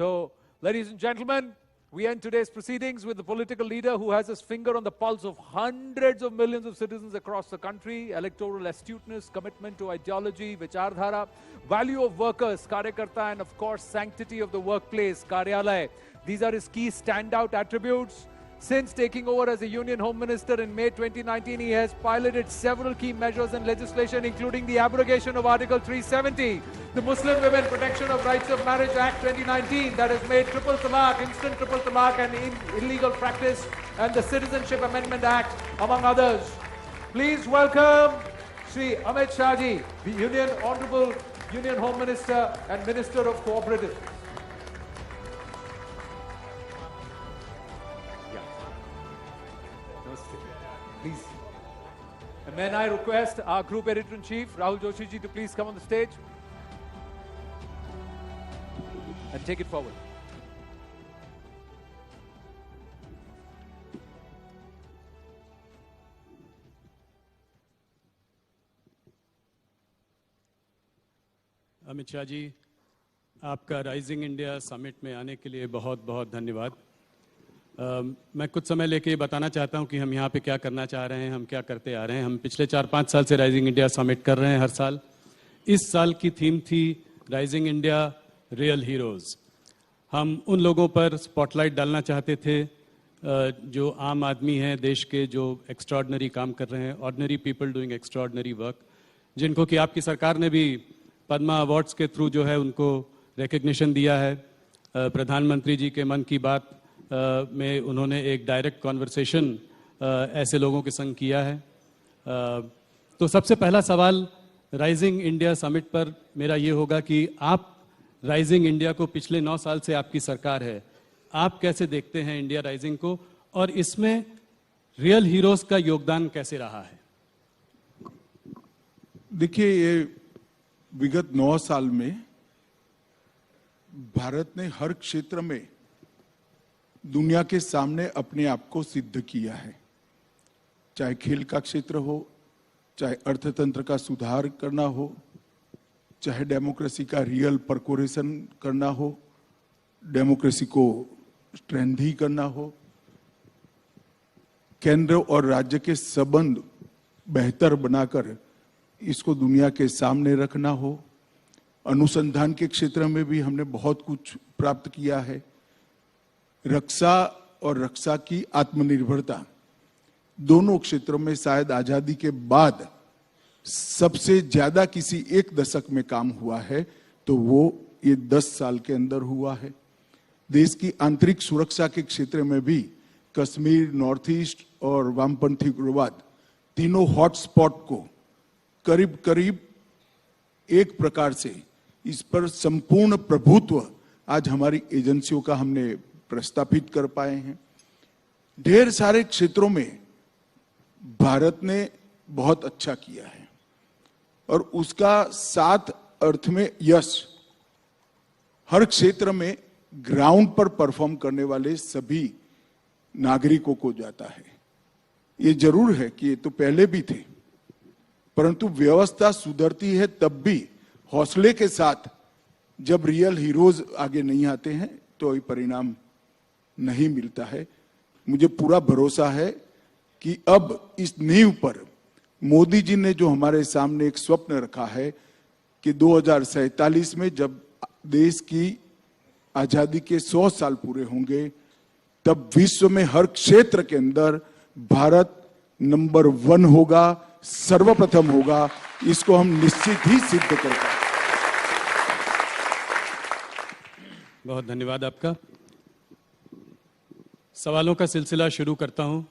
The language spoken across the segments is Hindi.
So, ladies and gentlemen, we end today's proceedings with the political leader who has his finger on the pulse of hundreds of millions of citizens across the country. Electoral astuteness, commitment to ideology, vichardhara, value of workers, karyakarta, and of course, sanctity of the workplace, karyalay. These are his key standout attributes. Since taking over as a Union Home Minister in May 2019, he has piloted several key measures and legislation, including the abrogation of Article 370, the Muslim Women Protection of Rights of Marriage Act 2019 that has made triple talaq, instant triple talaq an illegal practice, and the Citizenship Amendment Act, among others. Please welcome Shri Amit Shah Ji, the Honorable Union Home Minister and Minister of Cooperative. Please. And may I request our Group Editor-in-Chief, Rahul Joshi ji, to please come on the stage and take it forward. Amit Shah ji, आपका राइजिंग इंडिया समिट में आने के लिए बहुत बहुत धन्यवाद। मैं कुछ समय लेके बताना चाहता हूं कि हम यहाँ पे क्या करना चाह रहे हैं, हम क्या करते आ रहे हैं। हम पिछले 4-5 साल से राइजिंग इंडिया समिट कर रहे हैं हर साल। इस साल की थीम थी राइजिंग इंडिया रियल हीरोज़। हम उन लोगों पर स्पॉटलाइट डालना चाहते थे जो आम आदमी हैं देश के, जो एक्स्ट्राऑर्डिनरी काम कर रहे हैं, ordinary people doing extraordinary work, जिनको कि आपकी सरकार ने भी पद्मा अवार्ड्स के थ्रू जो है उनको रिकग्निशन दिया है। प्रधानमंत्री जी के मन की बात में उन्होंने एक डायरेक्ट कॉन्वर्सेशन ऐसे लोगों के संग किया है। तो सबसे पहला सवाल राइजिंग इंडिया समिट पर मेरा ये होगा कि आप राइजिंग इंडिया को, पिछले 9 साल से आपकी सरकार है, आप कैसे देखते हैं इंडिया राइजिंग को, और इसमें रियल हीरोज का योगदान कैसे रहा है? देखिए, ये विगत 9 साल में भारत ने हर क्षेत्र में दुनिया के सामने अपने आप को सिद्ध किया है। चाहे खेल का क्षेत्र हो, चाहे अर्थतंत्र का सुधार करना हो, चाहे डेमोक्रेसी का रियल परकोरेशन करना हो, डेमोक्रेसी को स्ट्रेंथी करना हो, केंद्र और राज्य के संबंध बेहतर बनाकर इसको दुनिया के सामने रखना हो। अनुसंधान के क्षेत्र में भी हमने बहुत कुछ प्राप्त किया है। रक्षा और रक्षा की आत्मनिर्भरता, दोनों क्षेत्रों में शायद आजादी के बाद सबसे ज्यादा किसी एक दशक में काम हुआ है तो वो ये 10 साल के अंदर हुआ है। देश की आंतरिक सुरक्षा के क्षेत्र में भी कश्मीर, नॉर्थ ईस्ट और वामपंथी उग्रवाद, तीनों हॉटस्पॉट को करीब करीब एक प्रकार से इस पर संपूर्ण प्रभुत्व आज हमारी एजेंसियों का हमने प्रस्तापित कर पाए हैं। ढेर सारे क्षेत्रों में भारत ने बहुत अच्छा किया है और उसका 7 अर्थ में यश हर क्षेत्र में ग्राउंड पर परफॉर्म करने वाले सभी नागरिकों को जाता है। ये जरूर है कि ये तो पहले भी थे, परंतु व्यवस्था सुधरती है तब भी हौसले के साथ। जब रियल हीरोज आगे नहीं आते हैं तो ये परिणाम नहीं मिलता है। मुझे पूरा भरोसा है कि अब इस नींव पर मोदी जी ने जो हमारे सामने एक स्वप्न रखा है कि 2047 में जब देश की आजादी के 100 साल पूरे होंगे तब विश्व में हर क्षेत्र के अंदर भारत नंबर 1 होगा, सर्वप्रथम होगा। इसको हम निश्चित ही सिद्ध करेंगे। बहुत धन्यवाद आपका। सवालों का सिलसिला शुरू करता हूं।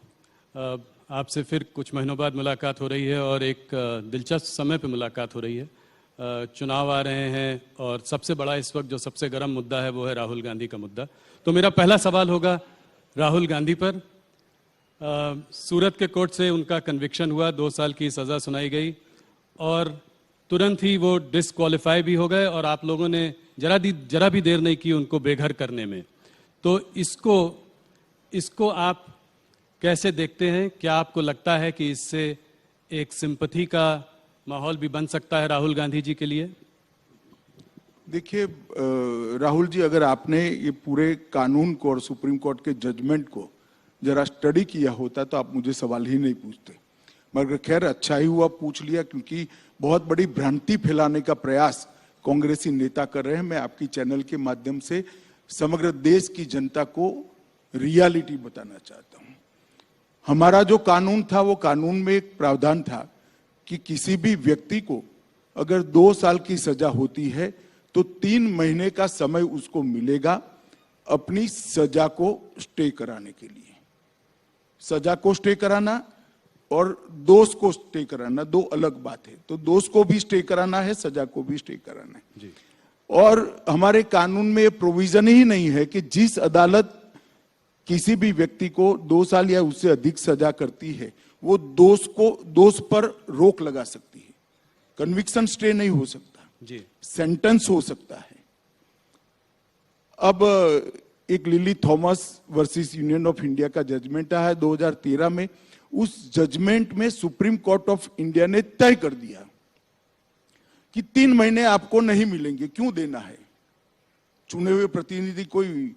आपसे फिर कुछ महीनों बाद मुलाकात हो रही है और एक दिलचस्प समय पे मुलाकात हो रही है। चुनाव आ रहे हैं और सबसे बड़ा इस वक्त जो सबसे गर्म मुद्दा है वो है राहुल गांधी का मुद्दा। तो मेरा पहला सवाल होगा राहुल गांधी पर। सूरत के कोर्ट से उनका कन्विक्शन हुआ, 2 साल की सज़ा सुनाई गई और तुरंत ही वो डिसक्वालीफाई भी हो गए और आप लोगों ने जरा भी देर नहीं की उनको बेघर करने में। तो इसको आप कैसे देखते हैं? क्या आपको लगता है कि इससे एक सिंपैथी का माहौल भी बन सकता है राहुल गांधी जी के लिए? देखिए राहुल जी, अगर आपने ये पूरे कानून को और सुप्रीम कोर्ट के जजमेंट को जरा स्टडी किया होता तो आप मुझे सवाल ही नहीं पूछते। मगर खैर अच्छा ही हुआ पूछ लिया, क्योंकि बहुत बड़ी भ्रांति फैलाने का प्रयास कांग्रेसी नेता कर रहे हैं। मैं आपकी चैनल के माध्यम से समग्र देश की जनता को रियलिटी बताना चाहता हूं। हमारा जो कानून था, वो कानून में एक प्रावधान था कि किसी भी व्यक्ति को अगर 2 साल की सजा होती है तो 3 महीने का समय उसको मिलेगा अपनी सजा को स्टे कराने के लिए। सजा को स्टे कराना और दोष को स्टे कराना दो अलग बात है। तो दोष को भी स्टे कराना है, सजा को भी स्टे कराना है जी। और हमारे कानून में ये प्रोविजन ही नहीं है कि जिस अदालत किसी भी व्यक्ति को 2 साल या उससे अधिक सजा करती है वो दोष पर रोक लगा सकती है। कन्विक्शन स्टे नहीं हो सकता जी, सेंटेंस हो सकता है। अब एक lily Thomas versus union of India का जजमेंट आया है 2013 में। उस जजमेंट में सुप्रीम कोर्ट ऑफ इंडिया ने तय कर दिया कि 3 महीने आपको नहीं मिलेंगे। क्यों देना है? चुने हुए प्रतिनिधि कोई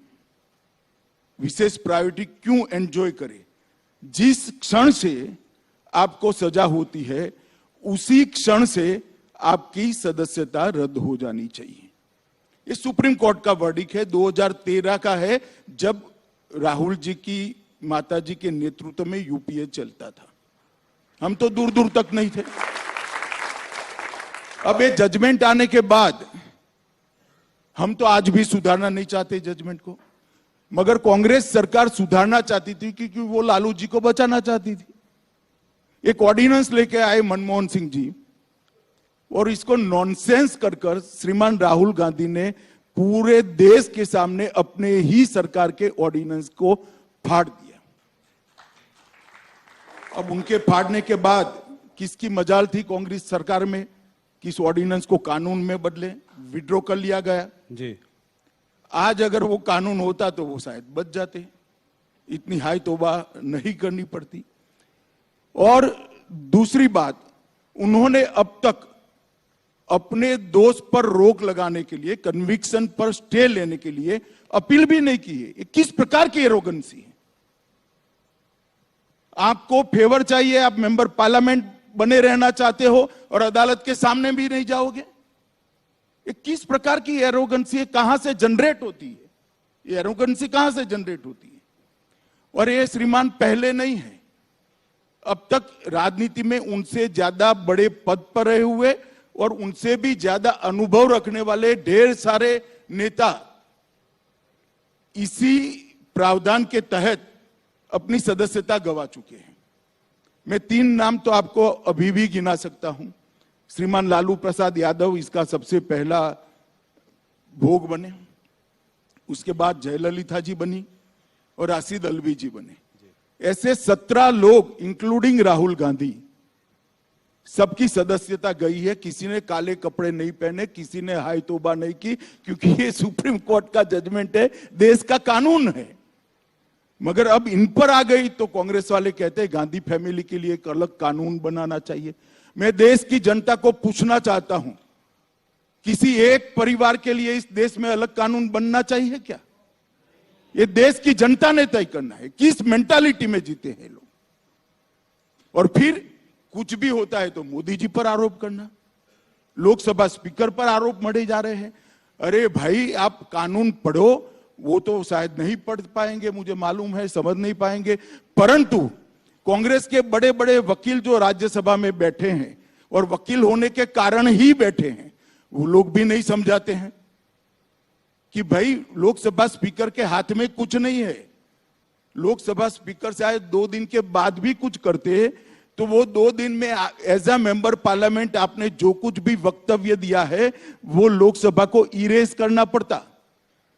विशेष प्रायोरिटी क्यों एंजॉय करे? जिस क्षण से आपको सजा होती है उसी क्षण से आपकी सदस्यता रद्द हो जानी चाहिए। ये सुप्रीम कोर्ट का वर्डिक्ट है, 2013 का है, जब राहुल जी की माता जी के नेतृत्व में यूपीए चलता था। हम तो दूर दूर तक नहीं थे। अब ये जजमेंट आने के बाद हम तो आज भी सुधारना नहीं चाहते जजमेंट को, मगर कांग्रेस सरकार सुधारना चाहती थी क्योंकि वो लालू जी को बचाना चाहती थी। एक ऑर्डिनेंस लेके आए मनमोहन सिंह जी और इसको नॉनसेंस कर श्रीमान राहुल गांधी ने पूरे देश के सामने अपने ही सरकार के ऑर्डिनेंस को फाड़ दिया। अब उनके फाड़ने के बाद किसकी मजाल थी कांग्रेस सरकार में कि इस ऑर्डिनेंस को कानून में बदले, विड्रॉ कर लिया गया जी। आज अगर वो कानून होता तो वो शायद बच जाते, इतनी हाई तौबा नहीं करनी पड़ती। और दूसरी बात, उन्होंने अब तक अपने दोष पर रोक लगाने के लिए, कन्विक्शन पर स्टे लेने के लिए अपील भी नहीं की है। ये किस प्रकार की एरोगेंसी है? आपको फेवर चाहिए, आप मेंबर पार्लियामेंट बने रहना चाहते हो और अदालत के सामने भी नहीं जाओगे? ये किस प्रकार की एरोगेंसी है? कहां से जनरेट होती है ये एरोगेंसी? कहां से जनरेट होती है? और ये श्रीमान पहले नहीं है, अब तक राजनीति में उनसे ज्यादा बड़े पद पर रहे हुए और उनसे भी ज्यादा अनुभव रखने वाले ढेर सारे नेता इसी प्रावधान के तहत अपनी सदस्यता गंवा चुके हैं। मैं 3 नाम तो आपको अभी भी गिना सकता हूं। श्रीमान लालू प्रसाद यादव इसका सबसे पहला भोग बने, उसके बाद जयललिता जी बनी और राशिद अल्वी जी बने। ऐसे 17 लोग इंक्लूडिंग राहुल गांधी, सबकी सदस्यता गई है। किसी ने काले कपड़े नहीं पहने, किसी ने हाई तौबा नहीं की, क्योंकि ये सुप्रीम कोर्ट का जजमेंट है, देश का कानून है। मगर अब इन पर आ गई तो कांग्रेस वाले कहते हैं गांधी फैमिली के लिए एक अलग कानून बनाना चाहिए। मैं देश की जनता को पूछना चाहता हूं, किसी एक परिवार के लिए इस देश में अलग कानून बनना चाहिए क्या? ये देश की जनता ने तय करना है। किस मेंटालिटी में जीते हैं लोग? और फिर कुछ भी होता है तो मोदी जी पर आरोप करना, लोकसभा स्पीकर पर आरोप मढ़े जा रहे हैं। अरे भाई, आप कानून पढ़ो, वो तो शायद नहीं पढ़ पाएंगे, मुझे मालूम है, समझ नहीं पाएंगे, परंतु कांग्रेस के बड़े बड़े वकील जो राज्यसभा में बैठे हैं और वकील होने के कारण ही बैठे हैं, वो लोग भी नहीं समझाते हैं कि भाई लोकसभा स्पीकर के हाथ में कुछ नहीं है। लोकसभा स्पीकर शायद 2 दिन के बाद भी कुछ करते तो वो 2 दिन में एज अ मेंबर पार्लियामेंट आपने जो कुछ भी वक्तव्य दिया है वो लोकसभा को इरेज करना पड़ता,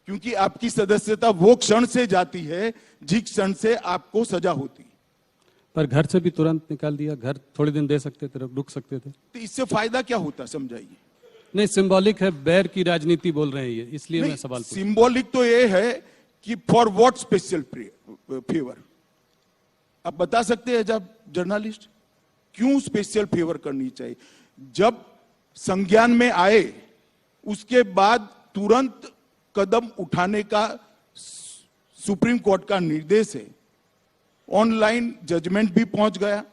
क्योंकि आपकी सदस्यता वो क्षण से जाती है जिस क्षण से आपको सजा होती। पर घर से भी तुरंत निकाल दिया, घर थोड़े दिन दे सकते थे, रुक सकते थे। तो इससे फायदा क्या होता, समझाइए। नहीं, सिंबॉलिक है, बैर की राजनीति बोल रहे हैं ये, इसलिए मैं सवाल पूछ। सिंबॉलिक तो ये है कि फॉर व्हाट स्पेशल फेवर, आप बता सकते हैं जब जर्नलिस्ट क्यों स्पेशल फेवर करनी चाहिए? जब संज्ञान में आए उसके बाद तुरंत कदम उठाने का सुप्रीम कोर्ट का निर्देश है। ऑनलाइन जजमेंट भी पहुंच गया,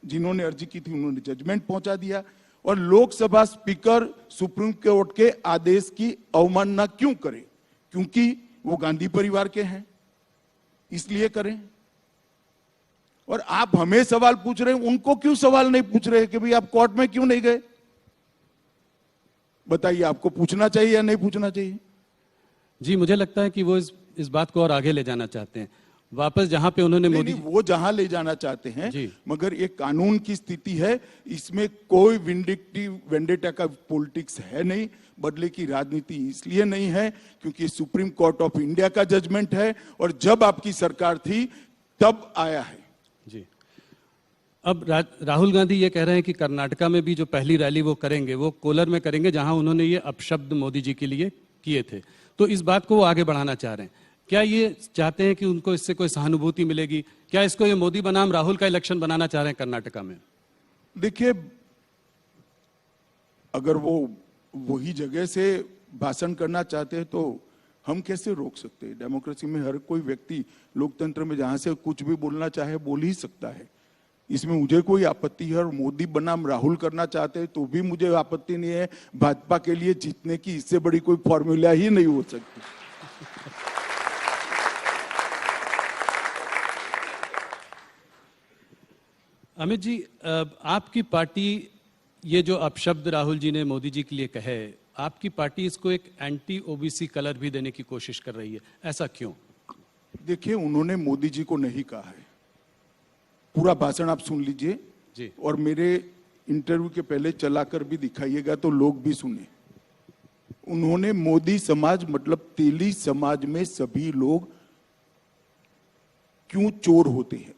जिन्होंने अर्जी की थी उन्होंने जजमेंट पहुंचा दिया। और लोकसभा स्पीकर सुप्रीम कोर्ट के आदेश की अवमानना क्यों करे? क्योंकि वो गांधी परिवार के हैं, इसलिए करें। और आप हमें सवाल पूछ रहे हैं, उनको क्यों सवाल नहीं पूछ रहे कि भाई आप कोर्ट में क्यों नहीं गए? बताइए, आपको पूछना चाहिए या नहीं पूछना चाहिए? जी, मुझे लगता है कि वो इस बात को और आगे ले जाना चाहते हैं, वापस जहां पे उन्होंने मोदी नहीं, वो जहां ले जाना चाहते हैं जी। मगर एक कानून की स्थिति है, इसमें कोई विंडिक्टिव वेंडेटा का पॉलिटिक्स है नहीं। बदले की राजनीति इसलिए नहीं है क्योंकि सुप्रीम कोर्ट ऑफ इंडिया का जजमेंट है और जब आपकी सरकार थी तब आया है। जी, अब राहुल गांधी ये कह रहे हैं कि कर्नाटका में भी जो पहली रैली वो करेंगे वो कोलर में करेंगे, जहां उन्होंने ये अपशब्द मोदी जी के लिए किए थे। तो इस बात को वो आगे बढ़ाना चाह रहे हैं। क्या ये चाहते हैं कि उनको इससे कोई सहानुभूति मिलेगी? क्या इसको ये मोदी बनाम राहुल का इलेक्शन बनाना चाह रहे हैं कर्नाटका में? देखिए, अगर वो वही जगह से भाषण करना चाहते हैं तो हम कैसे रोक सकते हैं? डेमोक्रेसी में हर कोई व्यक्ति, लोकतंत्र में जहां से कुछ भी बोलना चाहे बोल ही सकता है, इसमें मुझे कोई आपत्ति है। और मोदी बनाम राहुल करना चाहते हैं तो भी मुझे आपत्ति नहीं है। भाजपा के लिए जीतने की इससे बड़ी कोई फॉर्मूला ही नहीं हो सकती। अमित जी, आपकी पार्टी ये जो अपशब्द राहुल जी ने मोदी जी के लिए कहे, आपकी पार्टी इसको एक एंटी ओबीसी कलर भी देने की कोशिश कर रही है, ऐसा क्यों? देखिए, उन्होंने मोदी जी को नहीं कहा है। पूरा भाषण आप सुन लीजिए जी। और मेरे इंटरव्यू के पहले चलाकर भी दिखाइएगा तो लोग भी सुने। उन्होंने मोदी समाज मतलब तेली समाज में सभी लोग क्यों चोर होते हैं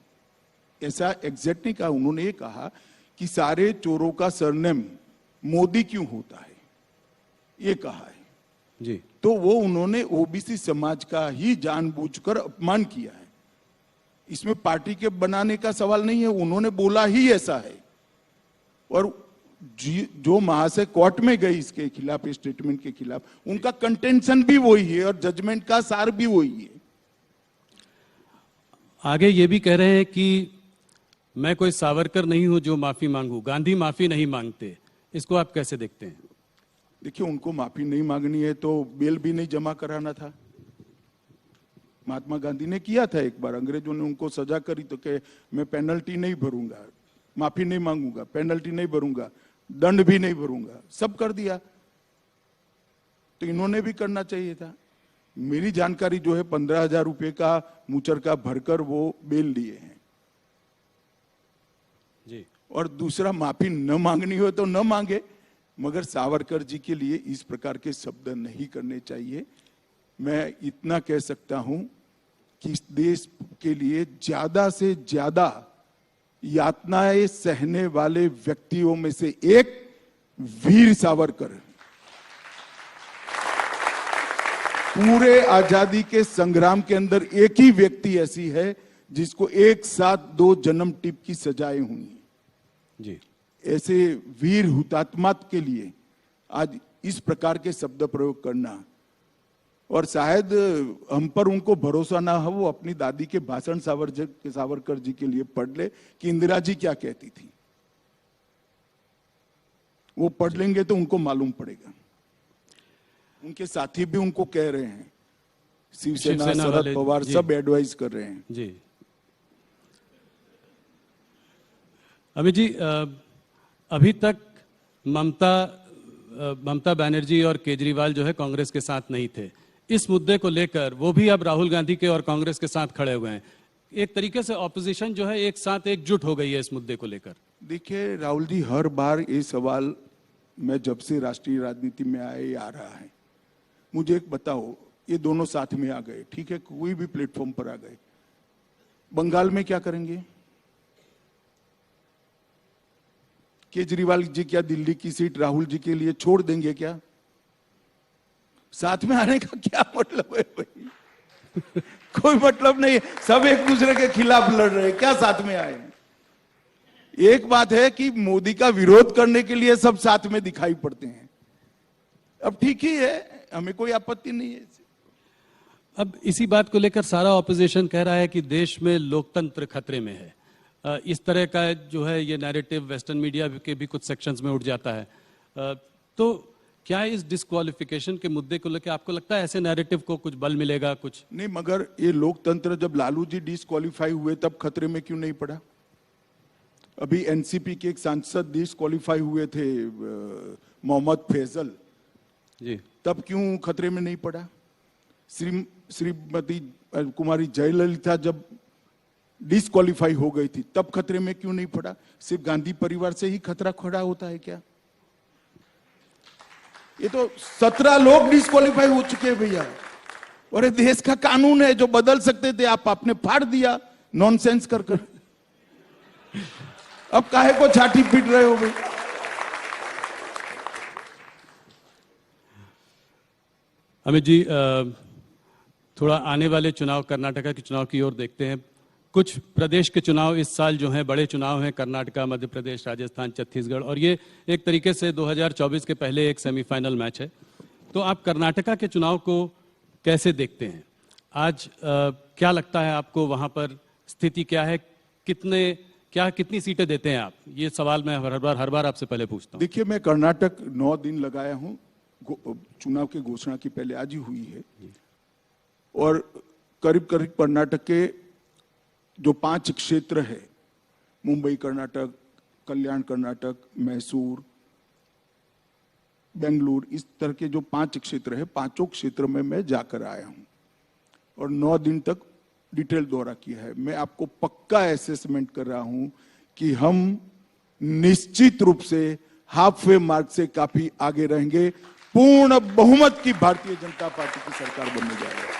ऐसा एग्जैक्ट नहीं कहा। उन्होंने ये कहा कि सारे चोरों का सरनेम मोदी क्यों होता है, ये कहा है जी। तो वो उन्होंने ओबीसी समाज का ही जानबूझकर अपमान किया है। इसमें पार्टी के बनाने का सवाल नहीं है, उन्होंने बोला ही ऐसा है। और जो महाशय कोर्ट में गई इसके खिलाफ, स्टेटमेंट के खिलाफ, उनका कंटेंशन भी वही है और जजमेंट का सार भी वही है। आगे ये भी कह रहे हैं कि मैं कोई सावरकर नहीं हूं जो माफी मांगू, गांधी माफी नहीं मांगते। इसको आप कैसे देखते हैं? देखिए, उनको माफी नहीं मांगनी है तो बेल भी नहीं जमा कराना था। महात्मा गांधी ने किया था एक बार, अंग्रेजों ने उनको सजा करी तो कि मैं पेनल्टी नहीं भरूंगा, माफी नहीं मांगूंगा, पेनल्टी नहीं भरूंगा, दंड भी नहीं भरूंगा, सब कर दिया। तो इन्होंने भी करना चाहिए था। मेरी जानकारी जो है 15,000 रुपए का मुचरका भरकर वो बेल लिए हैं जी। और दूसरा, माफी न मांगनी हो तो न मांगे, मगर सावरकर जी के लिए इस प्रकार के शब्द नहीं करने चाहिए। मैं इतना कह सकता हूं कि इस देश के लिए ज्यादा से ज्यादा यातनाएं सहने वाले व्यक्तियों में से एक वीर सावरकर है। पूरे आजादी के संग्राम के अंदर एक ही व्यक्ति ऐसी है जिसको एक साथ 2 जन्म टिप की सजाएं हुई जी। ऐसे वीर हुतात्मा के लिए आज इस प्रकार के शब्द प्रयोग करना, और शायद हम पर उनको भरोसा ना हो, वो अपनी दादी के भाषण सावरकर जी के लिए पढ़ ले कि इंदिरा जी क्या कहती थी। वो पढ़ लेंगे तो उनको मालूम पड़ेगा। उनके साथी भी उनको कह रहे हैं, शिवसेना शरद पवार सब एडवाइस कर रहे हैं जी। अमित जी, अभी तक ममता बनर्जी और केजरीवाल जो है कांग्रेस के साथ नहीं थे। इस मुद्दे को लेकर वो भी अब राहुल गांधी के और कांग्रेस के साथ खड़े हुए हैं। एक तरीके से ऑपोजिशन जो है एक साथ एकजुट हो गई है इस मुद्दे को लेकर। देखिए राहुल जी, हर बार ये सवाल मैं जब से राष्ट्रीय राजनीति में आए आ रहा है। मुझे एक बताओ, ये दोनों साथ में आ गए, ठीक है, कोई भी प्लेटफॉर्म पर आ गए, बंगाल में क्या करेंगे? केजरीवाल जी क्या दिल्ली की सीट राहुल जी के लिए छोड़ देंगे क्या? साथ में आने का क्या मतलब है भाई? कोई मतलब नहीं है, सब एक दूसरे के खिलाफ लड़ रहे हैं, क्या साथ में आए? एक बात है कि मोदी का विरोध करने के लिए सब साथ में दिखाई पड़ते हैं, अब ठीक ही है, हमें कोई आपत्ति नहीं है। अब इसी बात को लेकर सारा ऑपोजिशन कह रहा है कि देश में लोकतंत्र खतरे में है। इस तरह का जो है ये नैरेटिव वेस्टर्न मीडिया के भी कुछ सेक्शंस में उठ जाता है। तो क्या इस डिस्क्वालिफिकेशन के मुद्दे को लेकर आपको लगता है ऐसे नैरेटिव को कुछ बल मिलेगा? कुछ नहीं, मगर ये लोकतंत्र जब लालू जी डिस्क्वालीफाई हुए तब खतरे में क्यों नहीं पड़ा? अभी एनसीपी के एक सांसद डिस्क्वालीफाई हुए थे, मोहम्मद फैजल जी, तब क्यों खतरे में नहीं पड़ा? श्रीमती कुमारी जयललिता जब डिस्क्वालीफाई हो गई थी तब खतरे में क्यों नहीं पड़ा? सिर्फ गांधी परिवार से ही खतरा खड़ा होता है क्या? ये तो 17 लोग डिस्क्वालीफाई हो चुके हैं भैया, और ये देश का कानून है जो बदल सकते थे, आपने फाड़ दिया नॉनसेंस कर कर। अब काहे को छाती पीट रहे हो भाई? अमित जी, थोड़ा आने वाले चुनाव, कर्नाटका के चुनाव की ओर देखते हैं। कुछ प्रदेश के चुनाव इस साल जो हैं बड़े चुनाव हैं, कर्नाटका, मध्य प्रदेश, राजस्थान, छत्तीसगढ़, और ये एक तरीके से 2024 के पहले एक सेमीफाइनल मैच है। तो आप कर्नाटका के चुनाव को कैसे देखते हैं? आज क्या लगता है आपको, वहां पर स्थिति क्या है? कितनी सीटें देते हैं आप? ये सवाल मैं हर बार आपसे पहले पूछता हूँ। देखिए, मैं कर्नाटक 9 दिन लगाया हूं, चुनाव की घोषणा की पहले आज ही हुई है, और करीब करीब कर्नाटक के जो 5 क्षेत्र है, मुंबई कर्नाटक, कल्याण कर्नाटक, मैसूर, बेंगलुरु, इस तरह के जो 5 क्षेत्र है, 5 क्षेत्र में मैं जाकर आया हूं और 9 दिन तक डिटेल दौरा किया है। मैं आपको पक्का असेसमेंट कर रहा हूं कि हम निश्चित रूप से हाफ वे मार्क से काफी आगे रहेंगे। पूर्ण बहुमत की भारतीय जनता पार्टी की सरकार बनने जा रही है।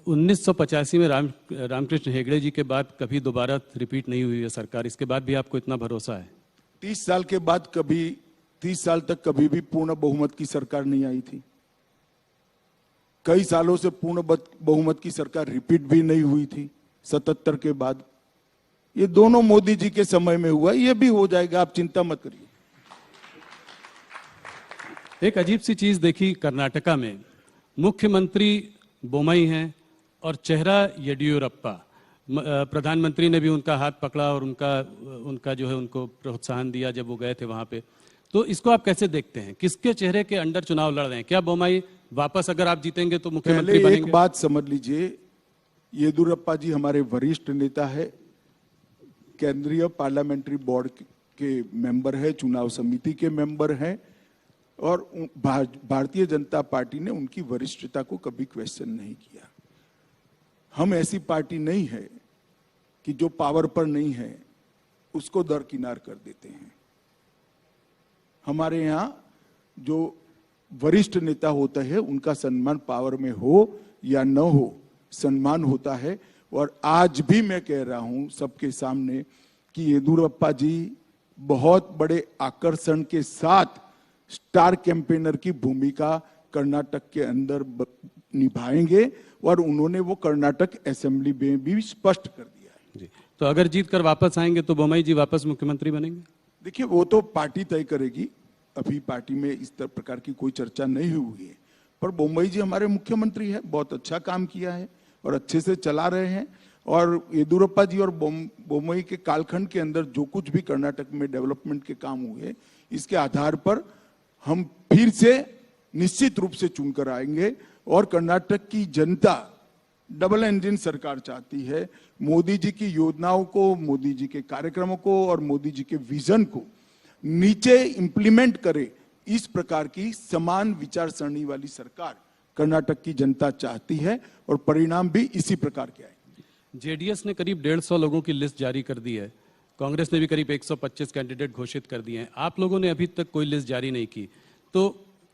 1985 में रामकृष्ण हेगड़े जी के बाद कभी दोबारा रिपीट नहीं हुई है सरकार, इसके बाद भी आपको इतना भरोसा है? 30 साल के बाद 30 साल तक कभी भी पूर्ण बहुमत की सरकार नहीं आई थी। कई सालों से पूर्ण बहुमत की सरकार रिपीट भी नहीं हुई थी 77 के बाद। ये दोनों मोदी जी के समय में हुआ, ये भी हो जाएगा, आप चिंता मत करिए। एक अजीब सी चीज देखी कर्नाटका में, मुख्यमंत्री बोमई हैं और चेहरा येडियुरप्पा। प्रधानमंत्री ने भी उनका हाथ पकड़ा और उनका जो है उनको प्रोत्साहन दिया जब वो गए थे वहां पे। तो इसको आप कैसे देखते हैं? किसके चेहरे के अंडर चुनाव लड़ रहे हैं? क्या बोमई वापस अगर आप जीतेंगे तो मुख्यमंत्री बनेंगे? एक बात समझ लीजिए, येदियुरप्पा जी हमारे वरिष्ठ नेता है, केंद्रीय पार्लियामेंट्री बोर्ड के मेंबर है, चुनाव समिति के मेंबर हैं, और भारतीय जनता पार्टी ने उनकी वरिष्ठता को कभी क्वेश्चन नहीं किया। हम ऐसी पार्टी नहीं है कि जो पावर पर नहीं है उसको दरकिनार कर देते हैं। हमारे यहाँ जो वरिष्ठ नेता होता है उनका सम्मान पावर में हो या न हो, सम्मान होता है। और आज भी मैं कह रहा हूं सबके सामने कि येदियुरप्पा जी बहुत बड़े आकर्षण के साथ स्टार कैंपेनर की भूमिका कर्नाटक के अंदर निभाएंगे, और उन्होंने वो कर्नाटक असेंबली में भी स्पष्ट कर दिया है। जी, तो अगर जीत कर वापस आएंगे तो बोमई जी वापस मुख्यमंत्री बनेंगे? देखिए, वो तो पार्टी तय करेगी। अभी पार्टी में इस प्रकार की कोई चर्चा नहीं हुई है, पर बोमई जी हमारे मुख्यमंत्री है, बहुत अच्छा काम किया है और अच्छे से चला रहे हैं। और येदियुरप्पा जी और बोमई के कालखंड के अंदर जो कुछ भी कर्नाटक में डेवलपमेंट के काम हुए, इसके आधार पर हम फिर से निश्चित रूप से चुनकर आएंगे। और कर्नाटक की जनता डबल इंजन सरकार चाहती है। मोदी जी की योजनाओं को, मोदी जी के कार्यक्रमों को और मोदी जी के विजन को नीचे इंप्लीमेंट करे, इस प्रकार की समान विचार सरणी वाली सरकार कर्नाटक की जनता चाहती है, और परिणाम भी इसी प्रकार के आए। जेडीएस ने करीब 150 लोगों की लिस्ट जारी कर दी है, कांग्रेस ने भी करीब 125 कैंडिडेट घोषित कर दिए हैं। आप लोगों ने अभी तक कोई लिस्ट जारी नहीं की, तो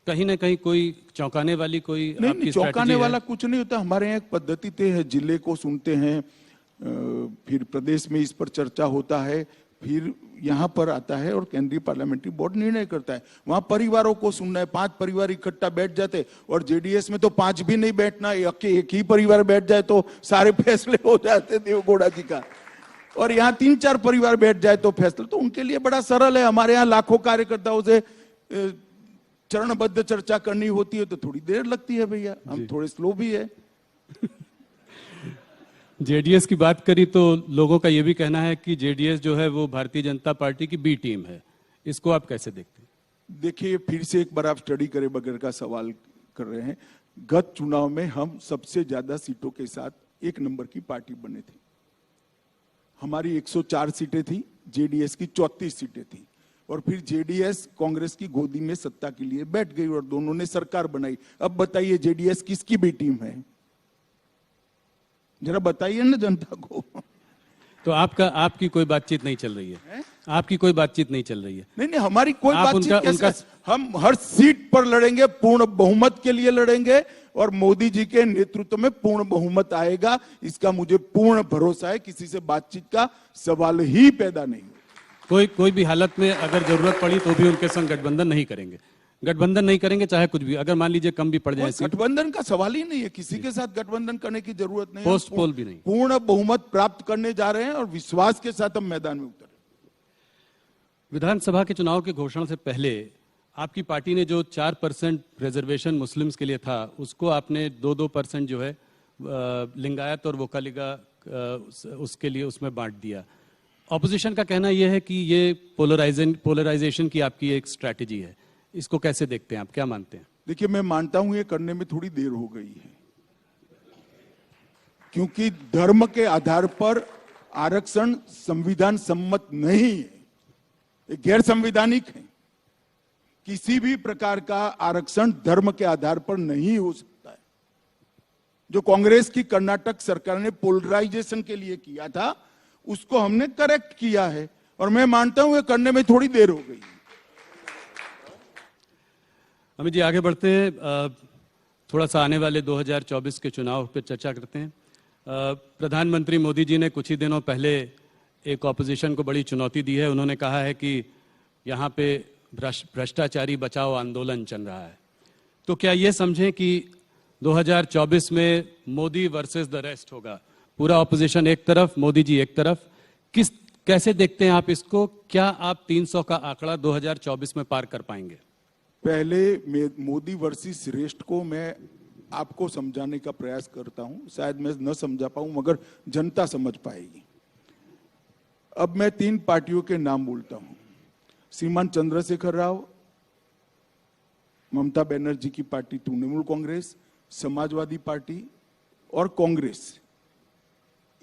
कहीं ना कहीं कोई चौंकाने वाली कोई नहीं, चौंकाने वाला कुछ नहीं होता। हमारे यहाँ एक पद्धति तय है, जिले को सुनते हैं, फिर प्रदेश में इस पर चर्चा होता है, फिर यहाँ पर आता है और केंद्रीय पार्लियामेंट्री बोर्ड निर्णय करता है। वहां परिवारों को सुनना है, 5 परिवार इकट्ठा बैठ जाते, और जेडीएस में तो 5 भी नहीं बैठना, एक ही परिवार बैठ जाए तो सारे फैसले हो जाते देवगौड़ा जी का। और यहाँ 3-4 परिवार बैठ जाए तो फैसला, तो उनके लिए बड़ा सरल है। हमारे यहाँ लाखों कार्यकर्ताओं से चरणबद्ध चर्चा करनी होती है तो थोड़ी देर लगती है भैया, हम थोड़े स्लो भी है। जेडीएस की बात करी तो लोगों का यह भी कहना है कि जेडीएस जो है वो भारतीय जनता पार्टी की बी टीम है, इसको आप कैसे देखते हैं? देखिए, फिर से एक बार आप स्टडी करे बगैर का सवाल कर रहे हैं। गत चुनाव में हम सबसे ज्यादा सीटों के साथ 1 नंबर की पार्टी बने थे। हमारी 104 सीटें थी, जेडीएस की 34 सीटें थी, और फिर जेडीएस कांग्रेस की गोदी में सत्ता के लिए बैठ गई और दोनों ने सरकार बनाई। अब बताइए जेडीएस किसकी बी टीम है? जरा बताइए ना जनता को। तो आपकी कोई बातचीत नहीं चल रही है? आपकी कोई बातचीत नहीं चल रही है? नहीं, हमारी कोई आप बातचीत उनका- कैसे? हम हर सीट पर लड़ेंगे, पूर्ण बहुमत के लिए लड़ेंगे, और मोदी जी के नेतृत्व में पूर्ण बहुमत आएगा, इसका मुझे पूर्ण भरोसा है। किसी से बातचीत का सवाल ही पैदा नहीं हो। कोई भी हालत में अगर जरूरत पड़ी तो भी उनके संग गठबंधन नहीं करेंगे? गठबंधन नहीं करेंगे चाहे कुछ भी, अगर मान लीजिए कम भी पड़ जाए सीट? गठबंधन का सवाल ही नहीं है, किसी के साथ गठबंधन करने की जरूरत नहीं है। पोस्ट पोल भी नहीं। पूर्ण बहुमत प्राप्त करने जा रहे हैं और विश्वास के साथ हम मैदान में उतरे। विधानसभा के चुनाव की घोषणा से पहले आपकी पार्टी ने जो 4% रिजर्वेशन मुस्लिम्स के लिए था, उसको आपने 2-2% जो है लिंगायत और वोकालिगा उसके लिए उसमें बांट दिया। ऑपोजिशन का कहना यह है कि ये पोलराइजेशन की आपकी एक स्ट्रैटेजी है, इसको कैसे देखते हैं आप, क्या मानते हैं? देखिए, मैं मानता हूं ये करने में थोड़ी देर हो गई है, क्योंकि धर्म के आधार पर आरक्षण संविधान सम्मत नहीं है, ये गैर संवैधानिक है। किसी भी प्रकार का आरक्षण धर्म के आधार पर नहीं हो सकता है। जो कांग्रेस की कर्नाटक सरकार ने पोलराइजेशन के लिए किया था, उसको हमने करेक्ट किया है, और मैं मानता हूं ये करने में थोड़ी देर हो गई। अमित जी, आगे बढ़ते हैं, थोड़ा सा आने वाले 2024 के चुनाव पर चर्चा करते हैं। प्रधानमंत्री मोदी जी ने कुछ ही दिनों पहले एक ऑपोजिशन को बड़ी चुनौती दी है। उन्होंने कहा है कि यहाँ पे भ्रष्टाचारी बचाओ आंदोलन चल रहा है। तो क्या ये समझें कि 2024 में मोदी वर्सेस द रेस्ट होगा? पूरा ऑपोजिशन एक तरफ, मोदी जी एक तरफ। कैसे देखते हैं आप इसको? क्या आप 300 का आंकड़ा 2024 में पार कर पाएंगे? पहले मोदी वर्सेस रेस्ट को मैं आपको समझाने का प्रयास करता हूं। शायद मैं न समझा पाऊं, मगर जनता समझ पाएगी। अब मैं 3 पार्टियों के नाम बोलता हूं। श्रीमान चंद्रशेखर राव, ममता बनर्जी की पार्टी तृणमूल कांग्रेस, समाजवादी पार्टी और कांग्रेस।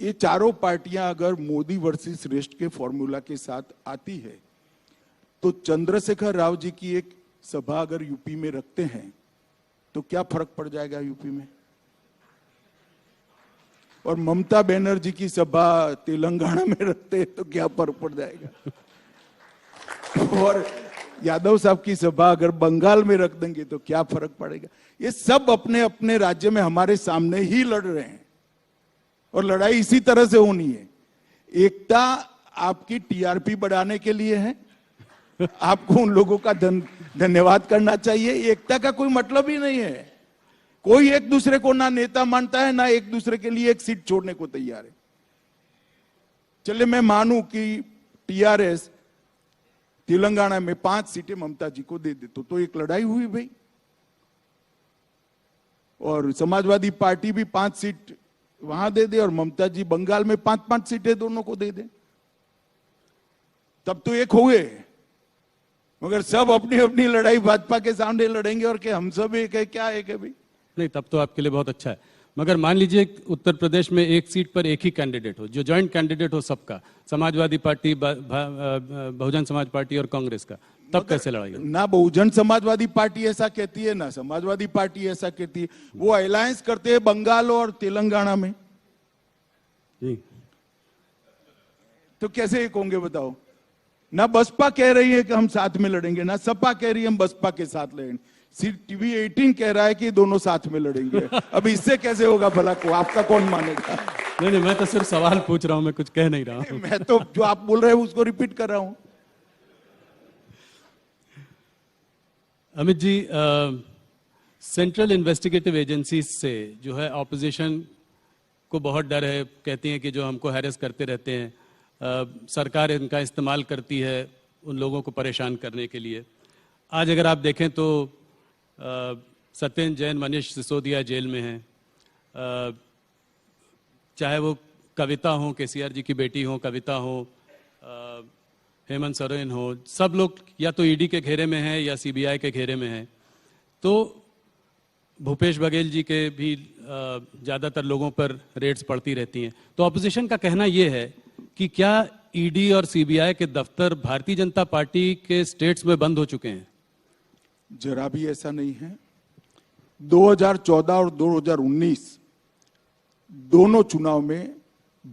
ये चारों पार्टियां अगर मोदी वर्सेस रेस्ट के फॉर्मूला के साथ आती है, तो चंद्रशेखर राव जी की एक सभा अगर यूपी में रखते हैं तो क्या फर्क पड़ जाएगा यूपी में? और ममता बनर्जी की सभा तेलंगाना में रखते हैं तो क्या फर्क पड़ जाएगा? और यादव साहब की सभा अगर बंगाल में रख देंगे तो क्या फर्क पड़ेगा? ये सब अपने अपने राज्य में हमारे सामने ही लड़ रहे हैं, और लड़ाई इसी तरह से होनी है। एकता आपकी टीआरपी बढ़ाने के लिए है। आपको उन लोगों का धन्यवाद करना चाहिए। एकता का कोई मतलब ही नहीं है। कोई एक दूसरे को ना नेता मानता है, ना एक दूसरे के लिए एक सीट छोड़ने को तैयार है। चलिए मैं मानूं कि टीआरएस तेलंगाना में 5 सीटें ममता जी को दे दे, तो एक लड़ाई हुई भाई। और समाजवादी पार्टी भी 5 सीट वहां दे दे, और ममता जी बंगाल में 5-5 सीटें दोनों को दे दे, तब तो एक हुए। मगर सब अपनी अपनी लड़ाई भाजपा के सामने लड़ेंगे, और क्या हम सब एक है? क्या एक है भाई? नहीं, तब तो आपके लिए बहुत अच्छा है। मगर मान लीजिए उत्तर प्रदेश में एक सीट पर एक ही कैंडिडेट हो, जो ज्वाइंट कैंडिडेट हो सबका, समाजवादी पार्टी, बहुजन समाज पार्टी और कांग्रेस का, तब कैसे लड़ाई होगी? ना बहुजन समाजवादी पार्टी ऐसा कहती है, ना समाजवादी पार्टी ऐसा कहती है। वो अलायंस करते हैं बंगाल और तेलंगाना में। जी। तो कैसे एक होंगे बताओ? ना बसपा कह रही है कि हम साथ में लड़ेंगे, ना सपा कह रही है हम बसपा के साथ लड़ेंगे। सिर्फ टीवी 18 कह रहा है कि दोनों साथ में लड़ेंगे। अब इससे कैसे होगा भला? को आपका कौन मानेगा? नहीं, मैं तो सिर्फ सवाल पूछ रहा हूं, मैं कुछ कह नहीं रहा हूं। मैं तो जो आप बोल रहे हैं उसको रिपीट कर रहा हूं। Amit ji, central investigative agency से जो है ऑपोजिशन को बहुत डर है। कहती हैं कि जो हमको हैरेस करते रहते हैं, सरकार इनका इस्तेमाल करती है उन लोगों को परेशान करने के लिए। आज अगर आप देखें तो सत्येंद्र जैन, मनीष सिसोदिया जेल में हैं, चाहे वो कविता हो, केसीआर जी की बेटी हो, कविता हो, हेमंत सोरेन हो, सब लोग या तो ईडी के घेरे में हैं या सीबीआई के घेरे में हैं। तो भूपेश बघेल जी के भी ज़्यादातर लोगों पर रेड्स पड़ती रहती हैं। तो ऑपोजिशन का कहना यह है कि क्या ईडी और सीबीआई के दफ्तर भारतीय जनता पार्टी के स्टेट्स में बंद हो चुके हैं? जरा भी ऐसा नहीं है। 2014 और 2019 दोनों चुनाव में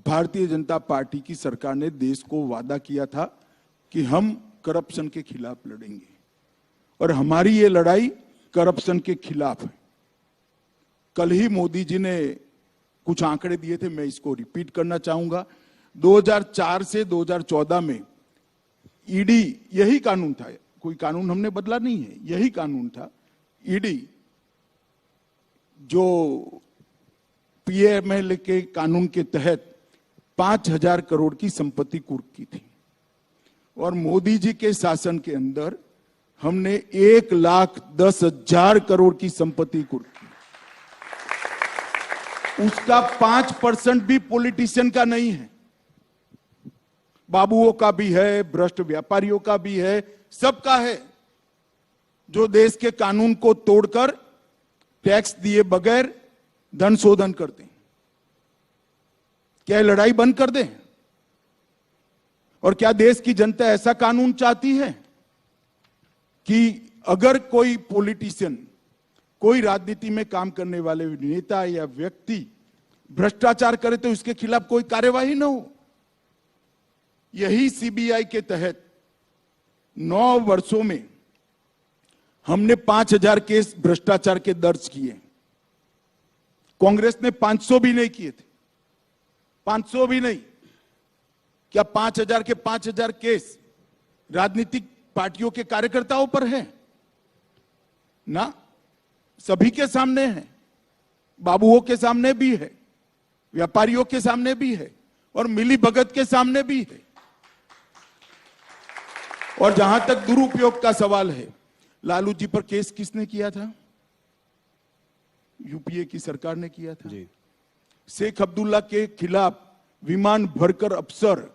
भारतीय जनता पार्टी की सरकार ने देश को वादा किया था कि हम करप्शन के खिलाफ लड़ेंगे, और हमारी ये लड़ाई करप्शन के खिलाफ है। कल ही मोदी जी ने कुछ आंकड़े दिए थे, मैं इसको रिपीट करना चाहूंगा। 2004 से 2014 में ईडी, यही कानून था, कोई कानून हमने बदला नहीं है, यही कानून था। ईडी जो पीएमएल के कानून के तहत 5,000 करोड़ की संपत्ति कुर्क की थी, और मोदी जी के शासन के अंदर हमने 1,10,000 करोड़ की संपत्ति कुर्क की। उसका 5% भी पॉलिटिशियन का नहीं है, बाबुओं का भी है, भ्रष्ट व्यापारियों का भी है, सबका है, जो देश के कानून को तोड़कर टैक्स दिए बगैर धन शोधन करते हैं। क्या लड़ाई बंद कर दें? और क्या देश की जनता ऐसा कानून चाहती है कि अगर कोई पॉलिटिशियन, कोई राजनीति में काम करने वाले नेता या व्यक्ति भ्रष्टाचार करे तो इसके खिलाफ कोई कार्यवाही न हो? यही सीबीआई के तहत 9 वर्षों में हमने 5,000 केस भ्रष्टाचार के दर्ज किए। कांग्रेस ने 500 भी नहीं किए थे, 500 भी नहीं। क्या 5,000 के 5,000 केस राजनीतिक पार्टियों के कार्यकर्ताओं पर है? ना, सभी के सामने है, बाबुओं के सामने भी है, व्यापारियों के सामने भी है, और मिली भगत के सामने भी है। और जहां तक दुरुपयोग का सवाल है, लालू जी पर केस किसने किया था? यूपीए की सरकार ने किया था जी। शेख अब्दुल्ला के खिलाफ विमान भरकर अफसर,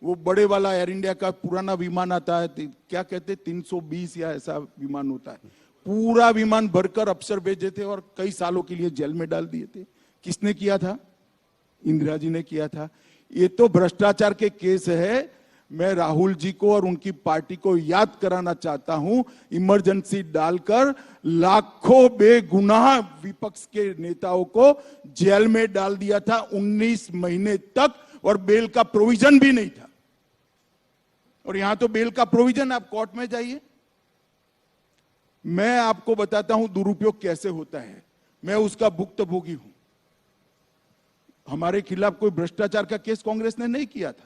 वो बड़े वाला एयर इंडिया का पुराना विमान आता है, क्या कहते 320 या ऐसा विमान होता है, पूरा विमान भरकर अफसर भेजे थे और कई सालों के लिए जेल में डाल दिए थे। किसने किया था? इंदिरा जी ने किया था। ये तो भ्रष्टाचार के केस है। मैं राहुल जी को और उनकी पार्टी को याद कराना चाहता हूं, इमरजेंसी डालकर लाखों बेगुनाह विपक्ष के नेताओं को जेल में डाल दिया था 19 महीने तक, और बेल का प्रोविजन भी नहीं था। और यहां तो बेल का प्रोविजन, आप कोर्ट में जाइए। मैं आपको बताता हूं दुरुपयोग कैसे होता है, मैं उसका भुक्तभोगी हूं। हमारे खिलाफ कोई भ्रष्टाचार का केस कांग्रेस ने नहीं किया था।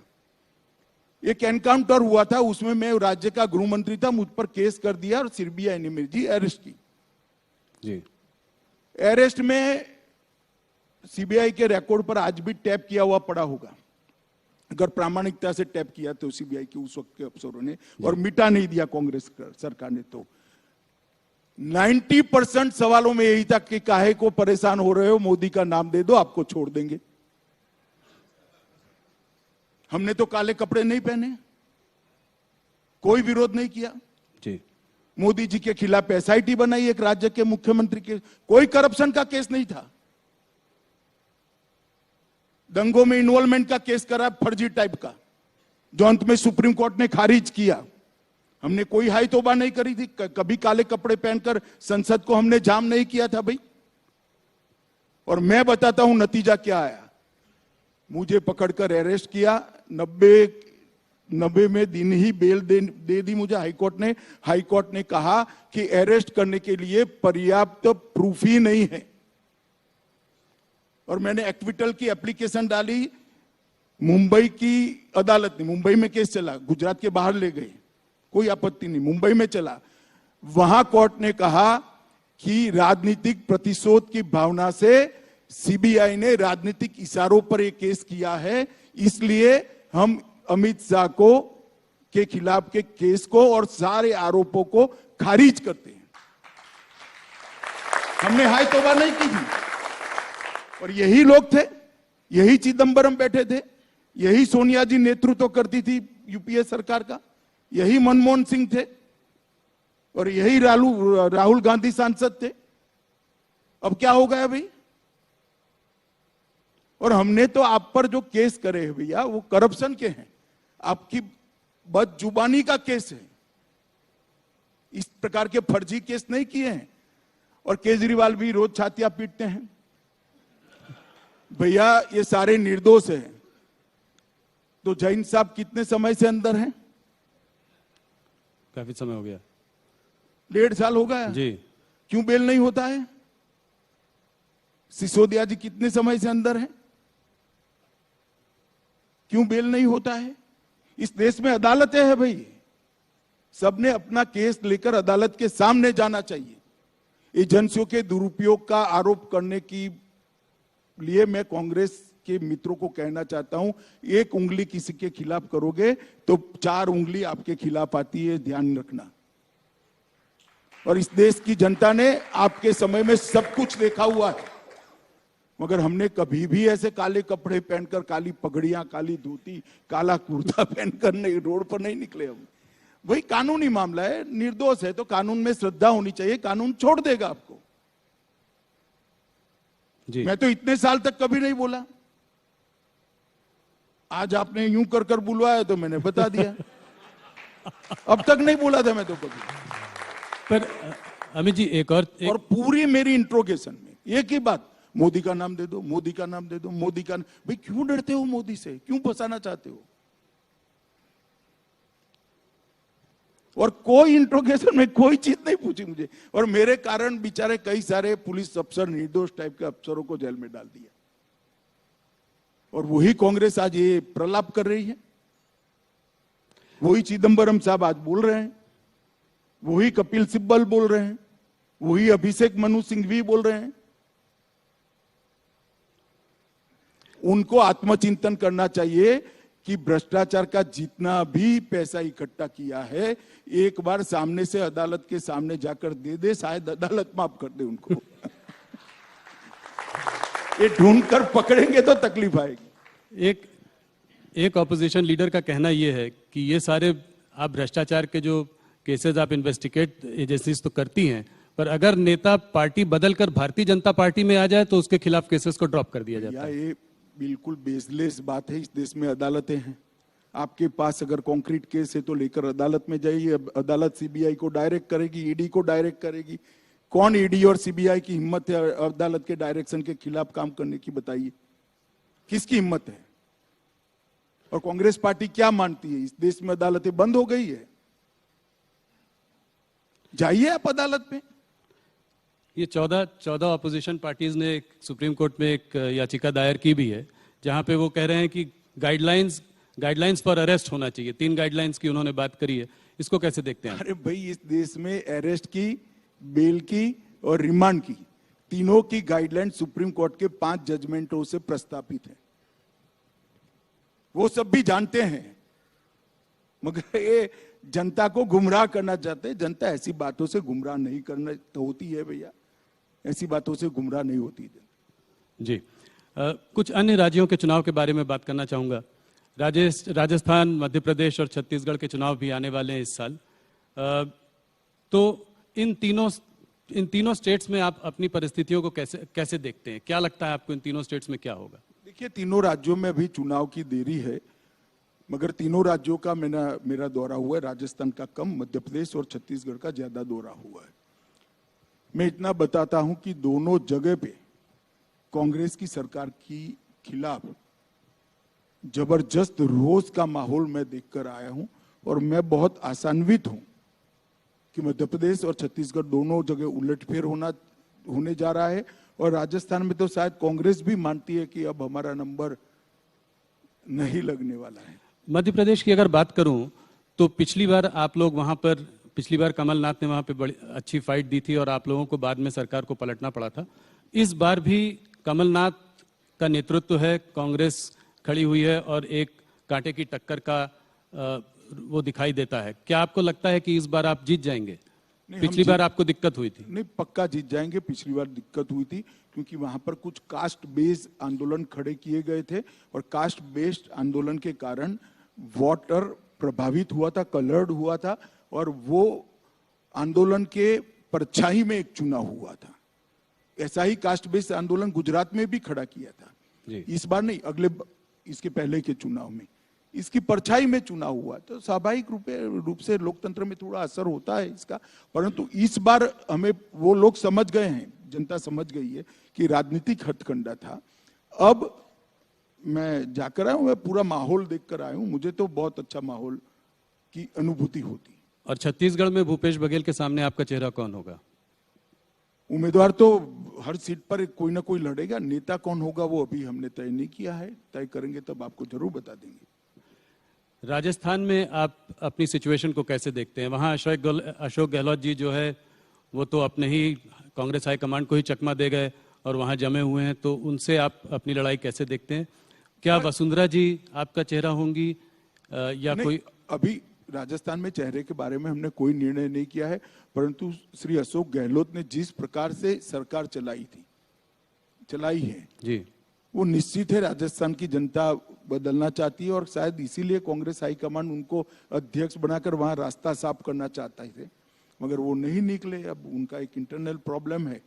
एक एनकाउंटर हुआ था, उसमें मैं राज्य का गृह मंत्री था, मुझ पर केस कर दिया और सीबीआई ने मेरी अरेस्ट की जी। अरेस्ट में सीबीआई के रिकॉर्ड पर आज भी टैप किया हुआ पड़ा होगा, अगर प्रामाणिकता से टैप किया तो सीबीआई के उस वक्त के अफसरों ने, और मिटा नहीं दिया कांग्रेस सरकार ने। तो 90% सवालों में यही था कि काहे को परेशान हो रहे हो, मोदी का नाम दे दो आपको छोड़ देंगे। हमने तो काले कपड़े नहीं पहने, कोई विरोध नहीं किया जी। मोदी जी के खिलाफ एसआईटी बनाई, एक राज्य के मुख्यमंत्री के, कोई करप्शन का केस नहीं था। दंगों में इन्वॉल्वमेंट का केस करा, फर्जी टाइप का, जो अंत में सुप्रीम कोर्ट ने खारिज किया। हमने कोई हाई तौबा नहीं करी थी, कभी काले कपड़े पहनकर संसद को हमने जाम नहीं किया था भाई। और मैं बताता हूं नतीजा क्या आया। मुझे पकड़कर अरेस्ट किया, 90 में दिन ही बेल दे दी मुझे हाईकोर्ट ने। हाईकोर्ट ने कहा कि अरेस्ट करने के लिए पर्याप्त प्रूफ ही नहीं है, और मैंने एक्विटल की एप्लीकेशन डाली। मुंबई की अदालत ने, मुंबई में केस चला, गुजरात के बाहर ले गए, कोई आपत्ति नहीं, मुंबई में चला। वहां कोर्ट ने कहा कि राजनीतिक प्रतिशोध की भावना से सीबीआई ने राजनीतिक इशारों पर एक केस किया है, इसलिए हम अमित शाह को के खिलाफ के केस को और सारे आरोपों को खारिज करते हैं। हमने हाय तौबा नहीं की थी। और यही लोग थे, यही चिदंबरम बैठे थे, यही सोनिया जी नेतृत्व करती थी यूपीए सरकार का, यही मनमोहन सिंह थे और यही राहुल गांधी सांसद थे। अब क्या हो गया भाई? और हमने तो आप पर जो केस करे हैं भैया वो करप्शन के हैं, आपकी बदजुबानी का केस है। इस प्रकार के फर्जी केस नहीं किए हैं। और केजरीवाल भी रोज छातियां पीटते हैं भैया ये सारे निर्दोष हैं। तो जैन साहब कितने समय से अंदर हैं? काफी समय हो गया, 1.5 साल हो गया जी। क्यों बेल नहीं होता है? सिसोदिया जी कितने समय से अंदर हैं? क्यों बेल नहीं होता है? इस देश में अदालतें हैं भाई, सबने अपना केस लेकर अदालत के सामने जाना चाहिए। एजेंसियों के दुरुपयोग का आरोप करने की लिए मैं कांग्रेस के मित्रों को कहना चाहता हूं, एक उंगली किसी के खिलाफ करोगे तो 4 उंगली आपके खिलाफ आती है, ध्यान रखना। और इस देश की जनता ने आपके समय में सब कुछ देखा हुआ है, मगर हमने कभी भी ऐसे काले कपड़े पहनकर, काली पगड़ियां, काली धोती, काला कुर्ता पहनकर नहीं रोड पर नहीं निकले हम। वही कानूनी मामला है, निर्दोष है तो कानून में श्रद्धा होनी चाहिए, कानून छोड़ देगा आपको। जी। मैं तो इतने साल तक कभी नहीं बोला, आज आपने यूं कर कर बुलवाया तो मैंने बता दिया। अब तक नहीं बोला था मैं तो कभी। पर अमित जी और पूरी मेरी इंट्रोगेशन में एक ही बात, मोदी का नाम दे दो, मोदी का नाम दे दो, मोदी का। भाई क्यों डरते हो मोदी से? क्यों फंसाना चाहते हो? और कोई इंट्रोगेशन में कोई चीज नहीं पूछी मुझे, और मेरे कारण बेचारे कई सारे पुलिस अफसर, निर्दोष टाइप के अफसरों को जेल में डाल दिया। और वही कांग्रेस आज ये प्रलाप कर रही है, वही चिदंबरम साहब आज बोल रहे हैं, वही कपिल सिब्बल बोल रहे हैं, वही अभिषेक मनु सिंघवी बोल रहे हैं। उनको आत्मचिंतन करना चाहिए कि भ्रष्टाचार का जितना भी पैसा इकट्ठा किया है एक बार सामने से अदालत के सामने जाकर दे दे, शायद अदालत माफ कर दे उनको। ये ढूंढ कर पकड़ेंगे तो तकलीफ आएगी। एक ऑपोजिशन लीडर का कहना यह है कि ये सारे आप भ्रष्टाचार के जो केसेस आप इन्वेस्टिगेट एजेंसीज तो करती हैं, पर अगर नेता पार्टी बदलकर भारतीय जनता पार्टी में आ जाए तो उसके खिलाफ केसेस को ड्रॉप कर दिया जाता है। ये बिल्कुल बेसलेस बात है। इस देश में अदालतें हैं, आपके पास अगर कॉन्क्रीट केस है तो लेकर अदालत में जाइए, अदालत सीबीआई को डायरेक्ट करेगी, ईडी को डायरेक्ट करेगी। कौन ईडी और सीबीआई की हिम्मत है अदालत के डायरेक्शन के खिलाफ काम करने की? बताइए किसकी हिम्मत है? और कांग्रेस पार्टी क्या मानती है? इस देश में अदालतें बंद हो गई है, जाइए आप अदालत में। ये 14 ऑपोजिशन पार्टीज ने सुप्रीम कोर्ट में एक याचिका दायर की भी है, जहां पे वो कह रहे हैं कि गाइडलाइंस फॉर अरेस्ट होना चाहिए। 3 गाइडलाइंस की उन्होंने बात करी है, इसको कैसे देखते हैं? अरे भाई, इस देश में अरेस्ट की, बेल की और रिमांड की, तीनों की गाइडलाइन सुप्रीम कोर्ट के 5 जजमेंटों से प्रस्तावित है। वो सब भी जानते हैं, मगर ये जनता को गुमराह करना चाहते हैं। जनता ऐसी बातों से गुमराह नहीं करना तो होती है भैया, ऐसी बातों से गुमराह नहीं होती जनता। जी। कुछ अन्य राज्यों के चुनाव के बारे में बात करना चाहूंगा। राजस्थान, मध्य प्रदेश और छत्तीसगढ़ के चुनाव भी आने वाले हैं इस साल। तो इन तीनों स्टेट्स में आप अपनी परिस्थितियों को कैसे देखते हैं? क्या लगता है आपको इन तीनों स्टेट्स में क्या होगा? देखिए, तीनों राज्यों में अभी चुनाव की देरी है, मगर तीनों राज्यों का मेरा दौरा हुआ है। राजस्थान का कम, मध्य प्रदेश और छत्तीसगढ़ का ज्यादा दौरा हुआ है। मैं इतना बताता हूं कि दोनों जगह पे कांग्रेस की सरकार की खिलाफ जबरदस्त रोष का माहौल मैं देखकर आया हूं, और मैं बहुत आशान्वित हूं कि मध्य प्रदेश और छत्तीसगढ़ दोनों जगह उलटफेर होने जा रहा है। और राजस्थान में तो शायद कांग्रेस भी मानती है कि अब हमारा नंबर नहीं लगने वाला है। मध्य प्रदेश की अगर बात करूं तो पिछली बार कमलनाथ ने वहां पे बड़ी अच्छी फाइट दी थी और आप लोगों को बाद में सरकार को पलटना पड़ा था। इस बार भी कमलनाथ का नेतृत्व है, कांग्रेस खड़ी हुई है और एक कांटे की टक्कर का वो दिखाई देता है। क्या आपको लगता है कि इस बार आप जीत जाएंगे? पिछली बार आपको दिक्कत हुई थी। नहीं, पक्का जीत जाएंगे। पिछली बार दिक्कत हुई थी क्योंकि वहां पर कुछ कास्ट बेस्ड आंदोलन खड़े किए गए थे और कास्ट बेस्ड आंदोलन के कारण वोटर प्रभावित हुआ था, कलर्ड हुआ था और वो आंदोलन के परछाई में एक चुनाव हुआ था। ऐसा ही कास्ट बेस्ड आंदोलन गुजरात में भी खड़ा किया था जी। इस बार नहीं, इसके पहले के चुनाव में इसकी परछाई में चुनाव हुआ, तो स्वाभाविक रूप से लोकतंत्र में थोड़ा असर होता है इसका। परंतु इस बार हमें वो लोग समझ गए हैं, जनता समझ गई है कि राजनीतिक हथकंडा था। अब मैं जाकर आया हूं, मैं पूरा माहौल देखकर आया हूं, मुझे तो बहुत अच्छा माहौल की अनुभूति होती। और छत्तीसगढ़ में भूपेश बघेल के सामने आपका चेहरा कौन होगा? उम्मीदवार तो हर सीट पर कोई ना कोई लड़ेगा, नेता कौन होगा वो अभी हमने तय नहीं किया है, तय करेंगे तब आपको जरूर बता देंगे। राजस्थान में आप अपनी सिचुएशन को कैसे देखते हैं? वहाँ अशोक गहलोत जी जो है वो तो अपने ही कांग्रेस हाईकमांड को ही चकमा दे गए और वहाँ जमे हुए हैं, तो उनसे आप अपनी लड़ाई कैसे देखते हैं? क्या वसुंधरा जी आपका चेहरा होंगी या कोई? अभी राजस्थान में चेहरे के बारे में हमने कोई निर्णय नहीं किया है, परंतु श्री अशोक गहलोत ने जिस प्रकार से सरकार चलाई है जी, वो निश्चित है राजस्थान की जनता बदलना चाहती है और शायद इसीलिए कांग्रेस हाईकमांड उनको अध्यक्ष बनाकर वहां रास्ता साफ करना चाहता है, मगर वो नहीं निकले। अब उनका एक इंटरनल प्रॉब्लम है।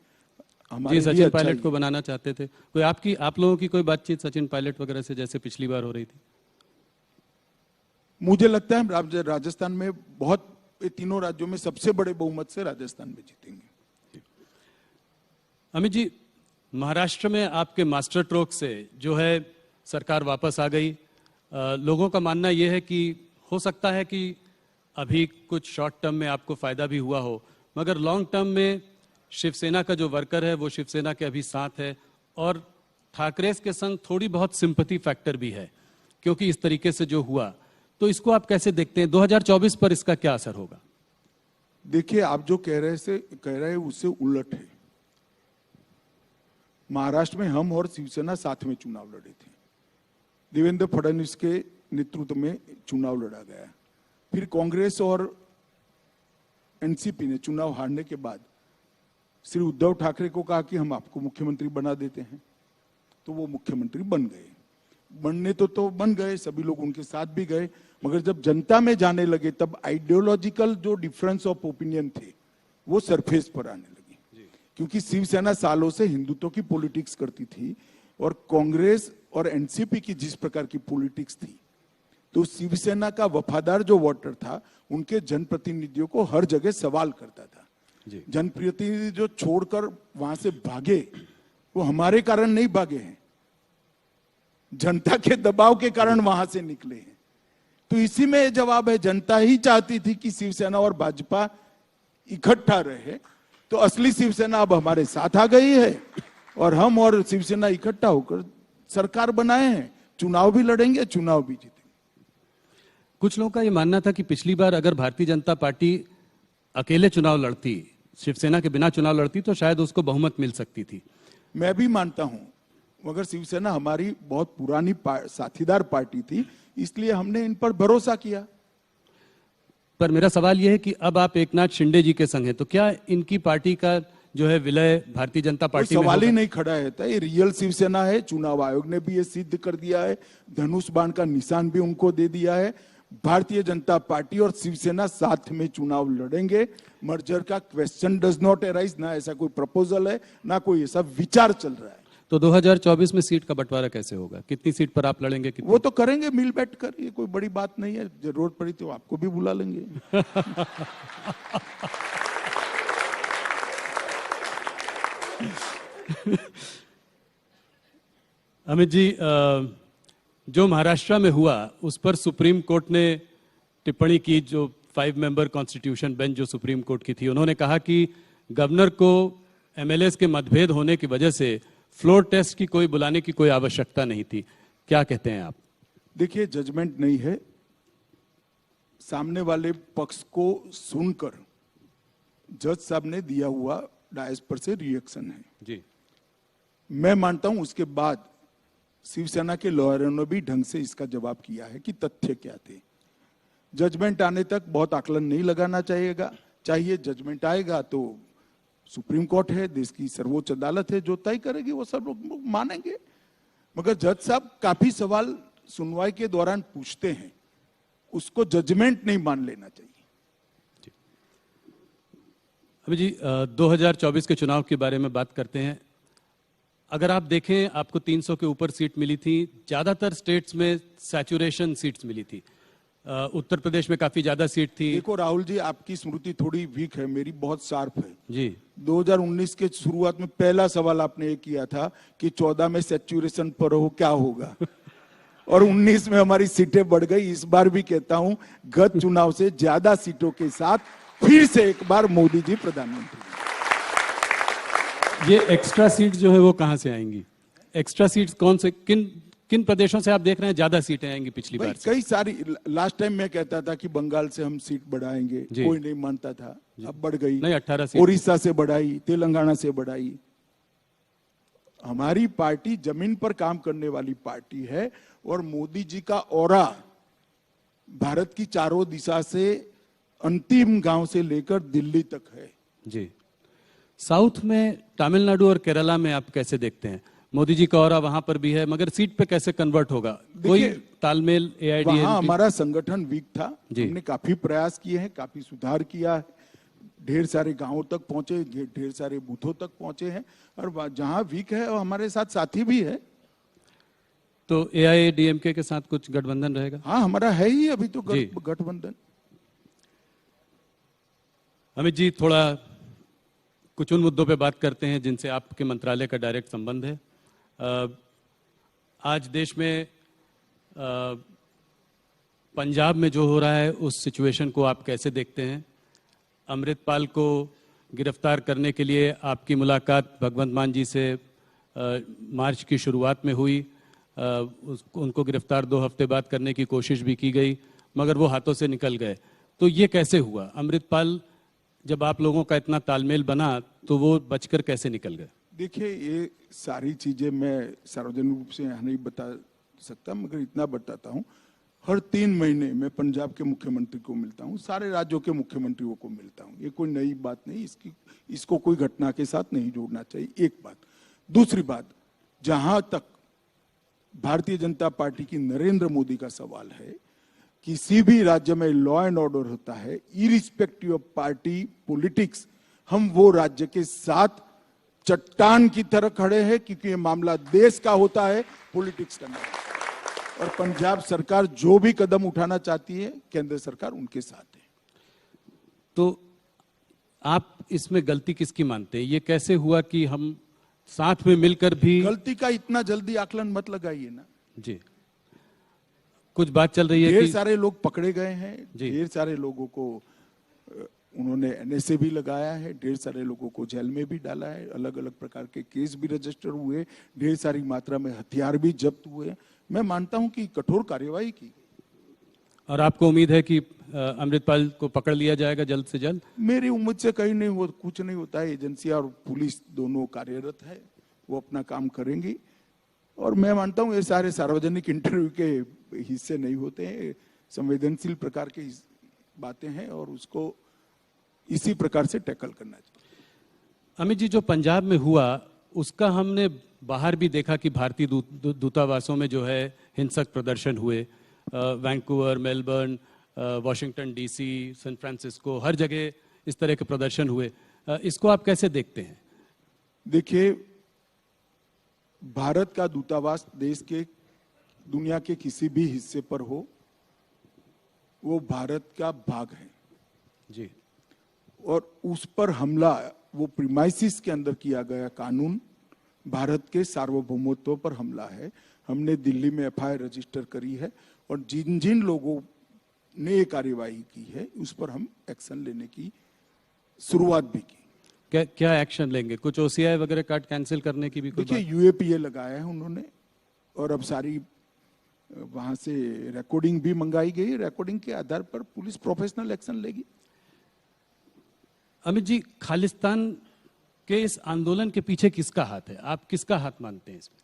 जी, सचिन पायलट को बनाना चाहते थे। कोई आप लोगों की कोई बातचीत सचिन पायलट वगैरह से जैसे पिछली बार हो रही थी? मुझे लगता है राजस्थान में ये तीनों राज्यों में सबसे बड़े बहुमत से राजस्थान में जीतेंगे। अमित जी, महाराष्ट्र में आपके मास्टर स्ट्रोक से जो है सरकार वापस आ गई। लोगों का मानना यह है कि हो सकता है कि अभी कुछ शॉर्ट टर्म में आपको फायदा भी हुआ हो, मगर लॉन्ग टर्म में शिवसेना का जो वर्कर है वो शिवसेना के अभी साथ है और ठाकरे के संग थोड़ी बहुत सिंपैथी फैक्टर भी है क्योंकि इस तरीके से जो हुआ। तो इसको आप कैसे देखते हैं? 2024 पर इसका क्या असर होगा? देखिए, आप जो कह रहे हैं उससे उलट है। महाराष्ट्र में हम और शिवसेना साथ में चुनाव लड़े थे। देवेंद्र फडणवीस के नेतृत्व में चुनाव लड़ा गया। फिर कांग्रेस और एनसीपी ने चुनाव हारने के बाद श्री उद्धव ठाकरे को कहा कि हम आपको मुख्यमंत्री बना देते हैं, तो वो मुख्यमंत्री बन गए। बनने तो बन गए, सभी लोग उनके साथ भी गए, मगर जब जनता में जाने लगे तब आइडियोलॉजिकल जो डिफरेंस ऑफ ओपिनियन थे वो सरफेस पर आने लगे। क्योंकि शिवसेना सालों से हिंदुत्व की पॉलिटिक्स करती थी और कांग्रेस और एनसीपी की जिस प्रकार की पॉलिटिक्स थी, तो शिवसेना का वफादार जो वोटर था उनके जनप्रतिनिधियों को हर जगह सवाल करता था। जनप्रतिनिधि जो छोड़कर वहां से भागे वो हमारे कारण नहीं भागे हैं, जनता के दबाव के कारण वहां से निकले हैं। तो इसी में जवाब है, जनता ही चाहती थी कि शिवसेना और भाजपा इकट्ठा रहे, तो असली शिवसेना अब हमारे साथ आ गई है और हम और शिवसेना इकट्ठा होकर सरकार बनाए हैं, चुनाव भी लड़ेंगे, चुनाव भी जीतेंगे। कुछ लोगों का यह मानना था कि पिछली बार अगर भारतीय जनता पार्टी अकेले चुनाव लड़ती, शिवसेना के बिना चुनाव लड़ती, तो शायद उसको बहुमत मिल सकती थी। मैं भी मानता हूं, मगर शिवसेना हमारी बहुत पुरानी साथीदार पार्टी थी, इसलिए हमने इन पर भरोसा किया। पर मेरा सवाल यह है कि अब आप एकनाथ शिंदे जी के संग हैं, तो क्या इनकी पार्टी का जो है विलय भारतीय जनता पार्टी में सवाल ही नहीं खड़ा है। ये रियल शिवसेना है, चुनाव आयोग ने भी ये सिद्ध कर दिया है, धनुष बाण का निशान भी उनको दे दिया है। भारतीय जनता पार्टी और शिवसेना साथ में चुनाव लड़ेंगे। मर्जर का क्वेश्चन डज नॉट अराइज, ना ऐसा कोई प्रपोजल है, ना कोई ऐसा विचार चल रहा है। तो 2024 में सीट का बंटवारा कैसे होगा? कितनी सीट पर आप लड़ेंगे? वो तो करेंगे मिल बैठ कर, ये कोई बड़ी बात नहीं है। जरूरत पड़ी तो आपको भी बुला लेंगे। अमित जी, जो महाराष्ट्र में हुआ उस पर सुप्रीम कोर्ट ने टिप्पणी की, जो 5 मेंबर कॉन्स्टिट्यूशन बेंच जो सुप्रीम कोर्ट की थी, उन्होंने कहा कि गवर्नर को एमएलएस के मतभेद होने की वजह से फ्लोर टेस्ट की कोई बुलाने की कोई आवश्यकता नहीं थी। क्या कहते हैं आप? देखिए, जजमेंट नहीं है, सामने वाले पक्ष को सुनकर जज साहब ने दिया हुआ डायस पर से रिएक्शन है। जी, मैं मानता हूं उसके बाद शिवसेना के लॉयरों ने भी ढंग से इसका जवाब किया है कि तथ्य क्या थे। जजमेंट आने तक बहुत आकलन नहीं लगाना चाहिए। जजमेंट आएगा तो सुप्रीम कोर्ट है, देश की सर्वोच्च अदालत है, जो तय करेगी वो सब लोग मानेंगे। मगर जज साहब काफी सवाल सुनवाई के दौरान पूछते हैं, उसको जजमेंट नहीं मान लेना चाहिए। अभी जी 2024 के चुनाव के बारे में बात करते हैं। अगर आप देखें, आपको 300 के ऊपर सीट मिली थी, ज्यादातर स्टेट्स में सैचुरेशन सीट्स मिली थी। उत्तर प्रदेश में काफी ज्यादा सीट थी। देखो राहुल जी, आपकी स्मृति थोड़ी वीक है, मेरी बहुत शार्प है जी। 2019 के शुरुआत में पहला सवाल आपने ये किया था कि 14 में सैचुरेशन पर हो क्या होगा और 19 में हमारी सीटें बढ़ गई। इस बार भी कहता हूं, गत चुनाव से ज्यादा सीटों के साथ फिर से एक बार मोदी जी प्रधानमंत्री। ये एक्स्ट्रा सीट जो है वो कहां से आएंगी? एक्स्ट्रा सीट्स कौन से, किन प्रदेशों से आप देख रहे हैं ज्यादा सीटें आएंगी पिछली बार से? कई सारी, लास्ट टाइम मैं कहता था कि बंगाल से हम सीट बढ़ाएंगे, कोई नहीं मानता था, अब बढ़ गई। नहीं, 18 सीट उड़ीसा से बढ़ाई, तेलंगाना से बढ़ाई। हमारी पार्टी जमीन पर काम करने वाली पार्टी है और मोदी जी का ऑरा भारत की चारों दिशा से अंतिम गांव से लेकर दिल्ली तक है जी। साउथ में तमिलनाडु और केरला में आप कैसे देखते हैं? मोदी जी का ऑरा वहां पर भी है, मगर सीट पे कैसे कन्वर्ट होगा? कोई तालमेल एआईडीएमके? वहां हमारा संगठन वीक था, हमने काफी प्रयास किए हैं, काफी सुधार किया है, ढेर सारे गांवों तक पहुंचे, ढेर सारे बूथों तक पहुंचे हैं, और जहां वीक है और हमारे साथ साथी भी है। तो एआईएडीएमके के साथ कुछ गठबंधन रहेगा? हाँ, हमारा है ही अभी तो गठबंधन। अमित जी, थोड़ा कुछ उन मुद्दों पे बात करते हैं जिनसे आपके मंत्रालय का डायरेक्ट संबंध है। आज देश में पंजाब में जो हो रहा है उस सिचुएशन को आप कैसे देखते हैं? अमृतपाल को गिरफ्तार करने के लिए आपकी मुलाकात भगवंत मान जी से मार्च की शुरुआत में हुई। उनको गिरफ्तार 2 हफ्ते बाद करने की कोशिश भी की गई, मगर वो हाथों से निकल गए। तो ये कैसे हुआ? अमृतपाल, जब आप लोगों का इतना तालमेल बना तो वो बचकर कैसे निकल गए? देखिए, ये सारी चीजें मैं सार्वजनिक रूप से यहाँ नहीं बता सकता, मगर इतना बताता हूँ, हर 3 महीने में पंजाब के मुख्यमंत्री को मिलता हूँ, सारे राज्यों के मुख्यमंत्रियों को मिलता हूँ। ये कोई नई बात नहीं, इसको कोई घटना के साथ नहीं जोड़ना चाहिए, एक बात। दूसरी बात, जहां तक भारतीय जनता पार्टी की नरेंद्र मोदी का सवाल है, किसी भी राज्य में लॉ एंड ऑर्डर होता है, इरिस्पेक्टिव ऑफ पार्टी पॉलिटिक्स, हम वो राज्य के साथ चट्टान की तरह खड़े हैं, क्योंकि ये मामला देश का होता है, पॉलिटिक्स का नहीं। और पंजाब सरकार जो भी कदम उठाना चाहती है, केंद्र सरकार उनके साथ है। तो आप इसमें गलती किसकी मानते हैं? ये कैसे हुआ कि हम साथ में मिलकर भी? गलती का इतना जल्दी आकलन मत लगाइए ना जी। कुछ बात चल रही है ढेर कि सारे लोग पकड़े गए हैं, ढेर सारे लोगों को उन्होंने एनएसए भी लगाया है, ढेर सारे लोगों को जेल में भी डाला है, अलग अलग प्रकार के केस भी रजिस्टर हुए, ढेर सारी मात्रा में हथियार भी जब्त हुए। मैं मानता हूं कि कठोर कार्यवाही की गई। और आपको उम्मीद है कि अमृतपाल को पकड़ लिया जाएगा जल्द से जल्द? मेरी उम्मीद से कहीं नहीं हो, कुछ नहीं होता है। एजेंसियां और पुलिस दोनों कार्यरत है, वो अपना काम करेंगी। और मैं मानता हूं ये सारे सार्वजनिक इंटरव्यू के हिस्से नहीं होते हैं, संवेदनशील प्रकार की बातें हैं और उसको इसी प्रकार से टैकल करना चाहिए। अमित जी, जो पंजाब में हुआ उसका हमने बाहर भी देखा कि भारतीय दूतावासों में जो है हिंसक प्रदर्शन हुए। Vancouver, Melbourne, Washington DC, San Francisco, हर जगह इस तरह के प्रदर्शन हुए। इसको आप कैसे देखते हैं? देखिए, भारत का दूतावास देश के दुनिया के किसी भी हिस्से पर हो, वो भारत का भाग है जी। और उस पर हमला, वो प्रीमाइसिस के अंदर किया गया कानून भारत के सार्वभौमत्व पर हमला है। हमने दिल्ली में एफआईआर रजिस्टर करी है और जिन जिन लोगों ने ये कार्यवाही की है उस पर हम एक्शन लेने की शुरुआत भी की। क्या एक्शन लेंगे? कुछ ओसीआई वगैरह कार्ड कैंसिल करने की भी कोई? देखिए, यूएपीए लगाया है उन्होंने और अब सारी वहां से रिकॉर्डिंग भी मंगाई गई। रिकॉर्डिंग के आधार पर पुलिस प्रोफेशनल एक्शन लेगी। अमित जी, खालिस्तान के इस आंदोलन के पीछे किसका हाथ है? आप किसका हाथ मानते हैं इसमें?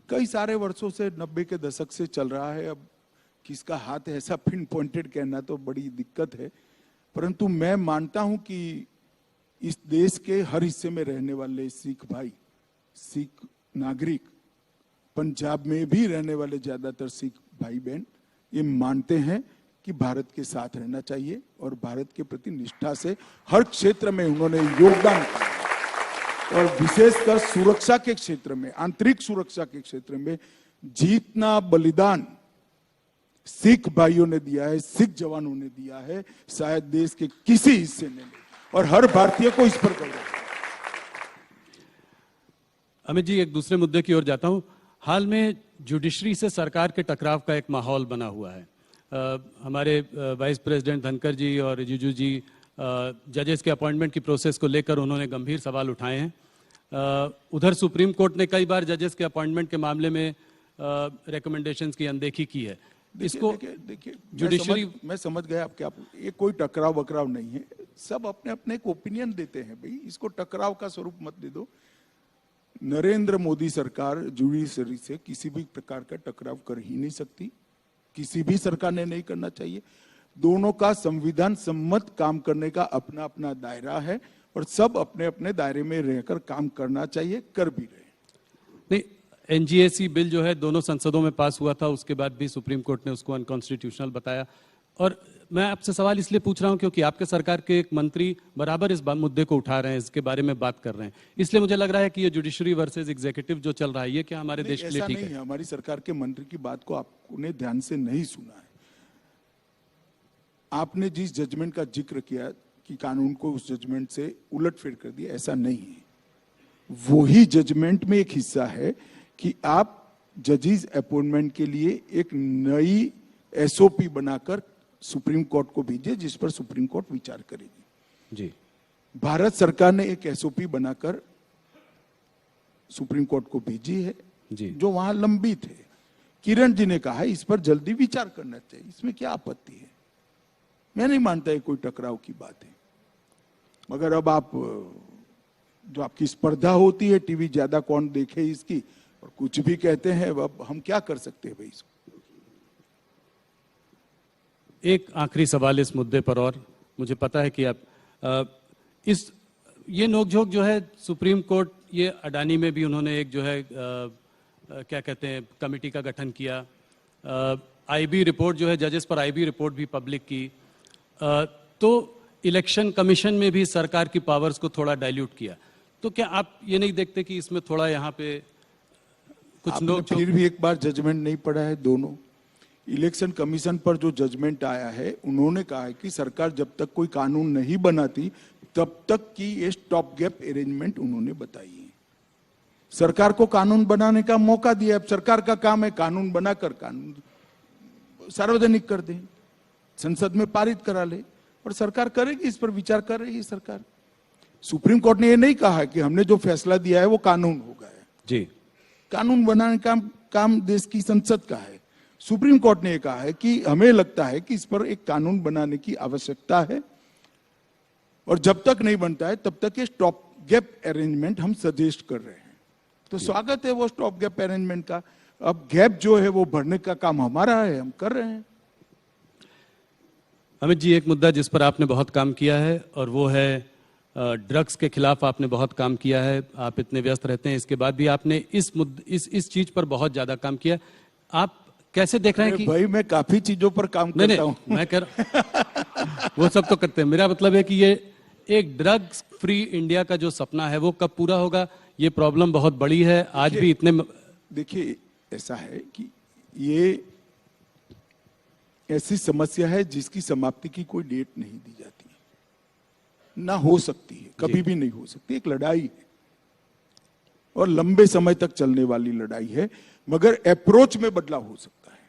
कई सारे वर्षों से 90 के दशक से चल रहा है। अब किसका हाथ है ऐसा पिन पॉइंटेड कहना तो बड़ी दिक्कत है, परंतु मैं मानता हूं कि इस देश के हर हिस्से में रहने वाले सिख भाई, सिख नागरिक, पंजाब में भी रहने वाले ज्यादातर सिख भाई बहन ये मानते हैं कि भारत के साथ रहना चाहिए और भारत के प्रति निष्ठा से हर क्षेत्र में उन्होंने योगदान किया और विशेषकर सुरक्षा के क्षेत्र में, आंतरिक सुरक्षा के क्षेत्र में जितना बलिदान सिख भाइयों ने दिया है, सिख जवानों ने दिया है, शायद देश के किसी हिस्से ने नहीं, और हर भारतीय को इस पर गर्व है। अमित जी, एक दूसरे मुद्दे की ओर जाता हूं। हाल में जुडिशरी से सरकार के टकराव का एक माहौल बना हुआ है। हमारे वाइस प्रेसिडेंट धनखड़ जी और रिजिजू जी जजेस के अपॉइंटमेंट की प्रोसेस को लेकर उन्होंने गंभीर सवाल उठाए हैं। उधर सुप्रीम कोर्ट ने कई बार जजेस के अपॉइंटमेंट के मामले में रिकमेंडेशंस की अनदेखी की है। इसको देखिए जुडिशरी, मैं समझ गया आपके, आप ये कोई टकराव वकराव नहीं है, सब अपने अपने एक ओपिनियन देते हैं भाई, इसको टकराव का स्वरूप मत दे दो। नरेंद्र मोदी सरकार जुडिशरी से किसी भी प्रकार का टकराव कर ही नहीं सकती, किसी भी सरकार ने नहीं करना चाहिए। दोनों का संविधान सम्मत काम करने का अपना अपना दायरा है और सब अपने अपने दायरे में रहकर काम करना चाहिए, कर भी रहे। नहीं, एनजीएसी बिल जो है दोनों संसदों में पास हुआ था, उसके बाद भी सुप्रीम कोर्ट ने उसको अनकॉन्स्टिट्यूशनल बताया। और मैं आपसे सवाल इसलिए पूछ रहा हूं क्योंकि आपके सरकार के एक मंत्री बराबर इस मुद्दे को उठा रहे हैं, इसके बारे में बात कर रहे हैं, इसलिए मुझे लग रहा है कि ये जुडिशरी वर्सेस एग्जीक्यूटिव जो चल रहा है ये क्या हमारे देश के लिए ठीक है? हमारी सरकार के मंत्री की बात को आपने ध्यान से नहीं सुना है। आपने जिस जजमेंट का जिक्र किया कि कानून को उस जजमेंट से उलटफेर कर दिया, ऐसा नहीं है। वही जजमेंट में एक हिस्सा है कि आप जजेस अपॉइंटमेंट के लिए एक नई एसओपी बनाकर सुप्रीम कोर्ट को भेजिए, जिस पर सुप्रीम कोर्ट विचार करेगी। जी, भारत सरकार ने एक एसओपी बनाकर सुप्रीम कोर्ट को भेजी है जी, जो वहां लंबित है। किरण जी ने कहा इस पर जल्दी विचार करना चाहिए, इसमें क्या आपत्ति है? मैं नहीं मानता है कोई टकराव की बात है, मगर अब आप जो आपकी स्पर्धा होती है टीवी ज्यादा कौन देखे इसकी, और कुछ भी कहते हैं, अब हम क्या कर सकते हैं भाई इसको। एक आखिरी सवाल इस मुद्दे पर, और मुझे पता है कि आप ये नोकझोंक जो है सुप्रीम कोर्ट, ये अडानी में भी उन्होंने एक जो है क्या कहते हैं कमेटी का गठन किया, आईबी रिपोर्ट जो है जजेस पर आईबी रिपोर्ट भी पब्लिक की, तो इलेक्शन कमीशन में भी सरकार की पावर्स को थोड़ा डाइल्यूट किया। तो क्या आप ये नहीं देखते कि इसमें थोड़ा यहाँ पे कुछ नोकझोंक? फिर भी एक बार जजमेंट नहीं पढ़ा है। दोनों इलेक्शन कमीशन पर जो जजमेंट आया है, उन्होंने कहा है कि सरकार जब तक कोई कानून नहीं बनाती तब तक की ये स्टॉप गैप अरेंजमेंट उन्होंने बताई है। सरकार को कानून बनाने का मौका दिया, अब सरकार का काम है कानून बनाकर कानून सार्वजनिक कर दे, संसद में पारित करा ले, और सरकार करेगी, इस पर विचार कर रही है सरकार। सुप्रीम कोर्ट ने ये नहीं कहा कि हमने जो फैसला दिया है वो कानून हो गया है। जी, कानून बनाने का काम देश की संसद का है। सुप्रीम कोर्ट ने कहा है कि हमें लगता है कि इस पर एक कानून बनाने की आवश्यकता है, और जब तक नहीं बनता है तब तक ये स्टॉप गैप अरेंजमेंट हम सजेस्ट कर रहे हैं। तो स्वागत है वो स्टॉप गैप अरेंजमेंट का। अब गैप जो है वो भरने का काम हमारा है, हम कर रहे हैं। अमित जी, एक मुद्दा जिस पर आपने बहुत काम किया है और वो है ड्रग्स के खिलाफ आपने बहुत काम किया है। आप इतने व्यस्त रहते हैं, इसके बाद भी आपने इस चीज पर बहुत ज्यादा काम किया। आप कैसे देख रहे हैं कि भाई मैं काफी चीजों पर काम करता हूं। मैं कह रहा वो सब तो करते हैं, मेरा मतलब है कि ये एक ड्रग्स फ्री इंडिया का जो सपना है वो कब पूरा होगा? ये प्रॉब्लम बहुत बड़ी है आज भी इतने। देखिए ऐसा है कि ये ऐसी समस्या है जिसकी समाप्ति की कोई डेट नहीं दी जाती है, ना हो सकती है, कभी भी नहीं हो सकती। एक लड़ाई है और लंबे समय तक चलने वाली लड़ाई है, मगर अप्रोच में बदलाव हो सकता है।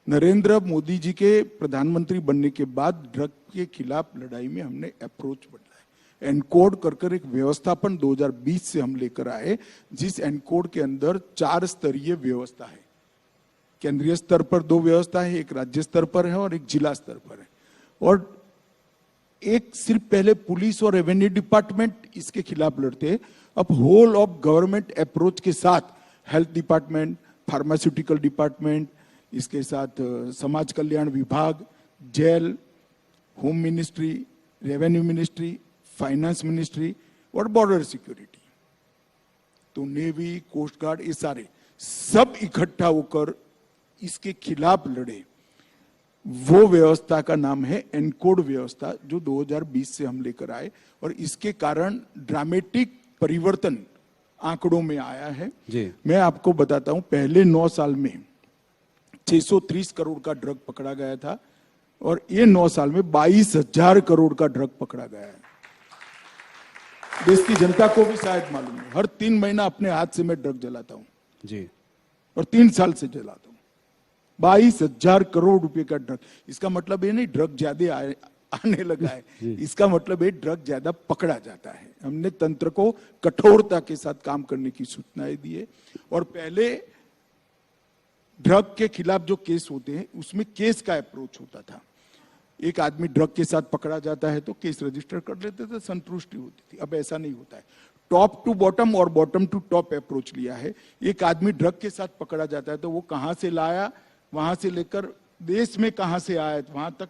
नरेंद्र मोदी जी के प्रधानमंत्री बनने के बाद ड्रग के खिलाफ लड़ाई में हमने अप्रोच बदला है। एनकोड कर एक व्यवस्थापन 2020 से हम लेकर आए, जिस एनकोड के अंदर 4 स्तरीय व्यवस्था है। केंद्रीय स्तर पर 2 व्यवस्था है, एक राज्य स्तर पर है और एक जिला स्तर पर है। और एक सिर्फ पहले पुलिस और रेवेन्यू डिपार्टमेंट इसके खिलाफ लड़ते, अब होल ऑफ गवर्नमेंट अप्रोच के साथ हेल्थ डिपार्टमेंट, फार्मास्यूटिकल डिपार्टमेंट, इसके साथ समाज कल्याण विभाग, जेल, home ministry, revenue ministry, finance ministry और बॉर्डर सिक्योरिटी। तो नेवी, कोस्ट गार्ड, ये सारे सब इकट्ठा होकर इसके खिलाफ लड़े। वो व्यवस्था का नाम है एनकोड व्यवस्था, जो 2020 से हम लेकर आए, और इसके कारण ड्रामेटिक परिवर्तन आंकड़ों में आया है जी। मैं आपको बताता हूं, पहले 9 साल में 630 करोड़ का ड्रग पकड़ा गया था, और ये 9 साल में 22,000 करोड़ का ड्रग पकड़ा गया है। देश की जनता को भी शायद मालूम है, हर 3 महीना अपने हाथ से मैं ड्रग जलाता हूं जी। और 3 साल से जलाता हूं। 22,000 करोड़ रुपए का ड्रग। इसका मतलब ये नहीं ड्रग ज्यादा आने लगा है, इसका मतलब ये ड्रग ज्यादा पकड़ा जाता है। हमने तंत्र को कठोरता के साथ काम करने की सूचनाएं दी है। और पहले ड्रग के खिलाफ जो केस होते हैं उसमें केस का अप्रोच होता था। एक आदमी ड्रग के साथ पकड़ा जाता है तो केस रजिस्टर कर लेते थे, संतुष्टि होती थी। अब ऐसा नहीं होता है, टॉप टू बॉटम और बॉटम टू टॉप अप्रोच लिया है। एक आदमी ड्रग के साथ पकड़ा जाता है तो वो कहां से लाया, वहां से लेकर देश में कहां से आया, वहां तक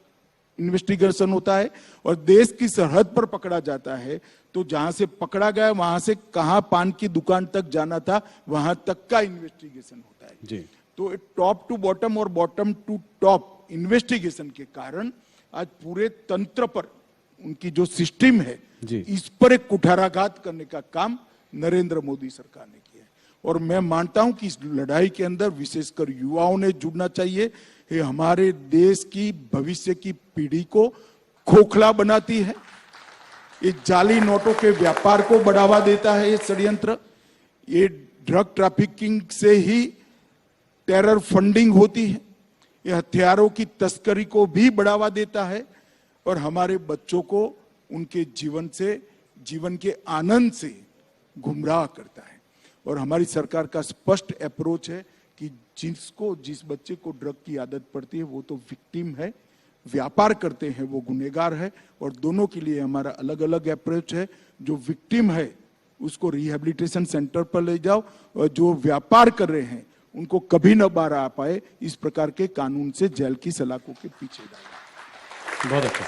इन्वेस्टिगेशन होता है। और देश की सरहद पर पकड़ा जाता है तो जहां से पकड़ा गया वहां से कहां पान की दुकान तक जाना था, वहां तक का इन्वेस्टिगेशन होता है जी। तो टॉप टू बॉटम और बॉटम टू टॉप इन्वेस्टिगेशन के कारण आज पूरे तंत्र पर उनकी जो सिस्टम है जी। इस पर एक कुठाराघात करने का काम नरेंद्र मोदी सरकार ने किया है। और मैं मानता हूं कि इस लड़ाई के अंदर विशेषकर युवाओं ने जुड़ना चाहिए। ये हमारे देश की भविष्य की पीढ़ी को खोखला बनाती है, ये जाली नोटों के व्यापार को बढ़ावा देता है, ये षड्यंत्र, ये ड्रग ट्रैफिकिंग से ही टेरर फंडिंग होती है, ये हथियारों की तस्करी को भी बढ़ावा देता है और हमारे बच्चों को उनके जीवन से, जीवन के आनंद से गुमराह करता है। और हमारी सरकार का स्पष्ट अप्रोच है कि जिस बच्चे को ड्रग की आदत पड़ती है वो तो विक्टिम है, व्यापार करते हैं वो गुनहगार है। और दोनों के लिए हमारा अलग अलग अप्रोच है। जो विक्टिम है उसको रिहेबिलिटेशन सेंटर पर ले जाओ, और जो व्यापार कर रहे हैं उनको कभी न बाहर आ पाए इस प्रकार के कानून से जेल की सलाखों के पीछे डालो। बहुत अच्छा।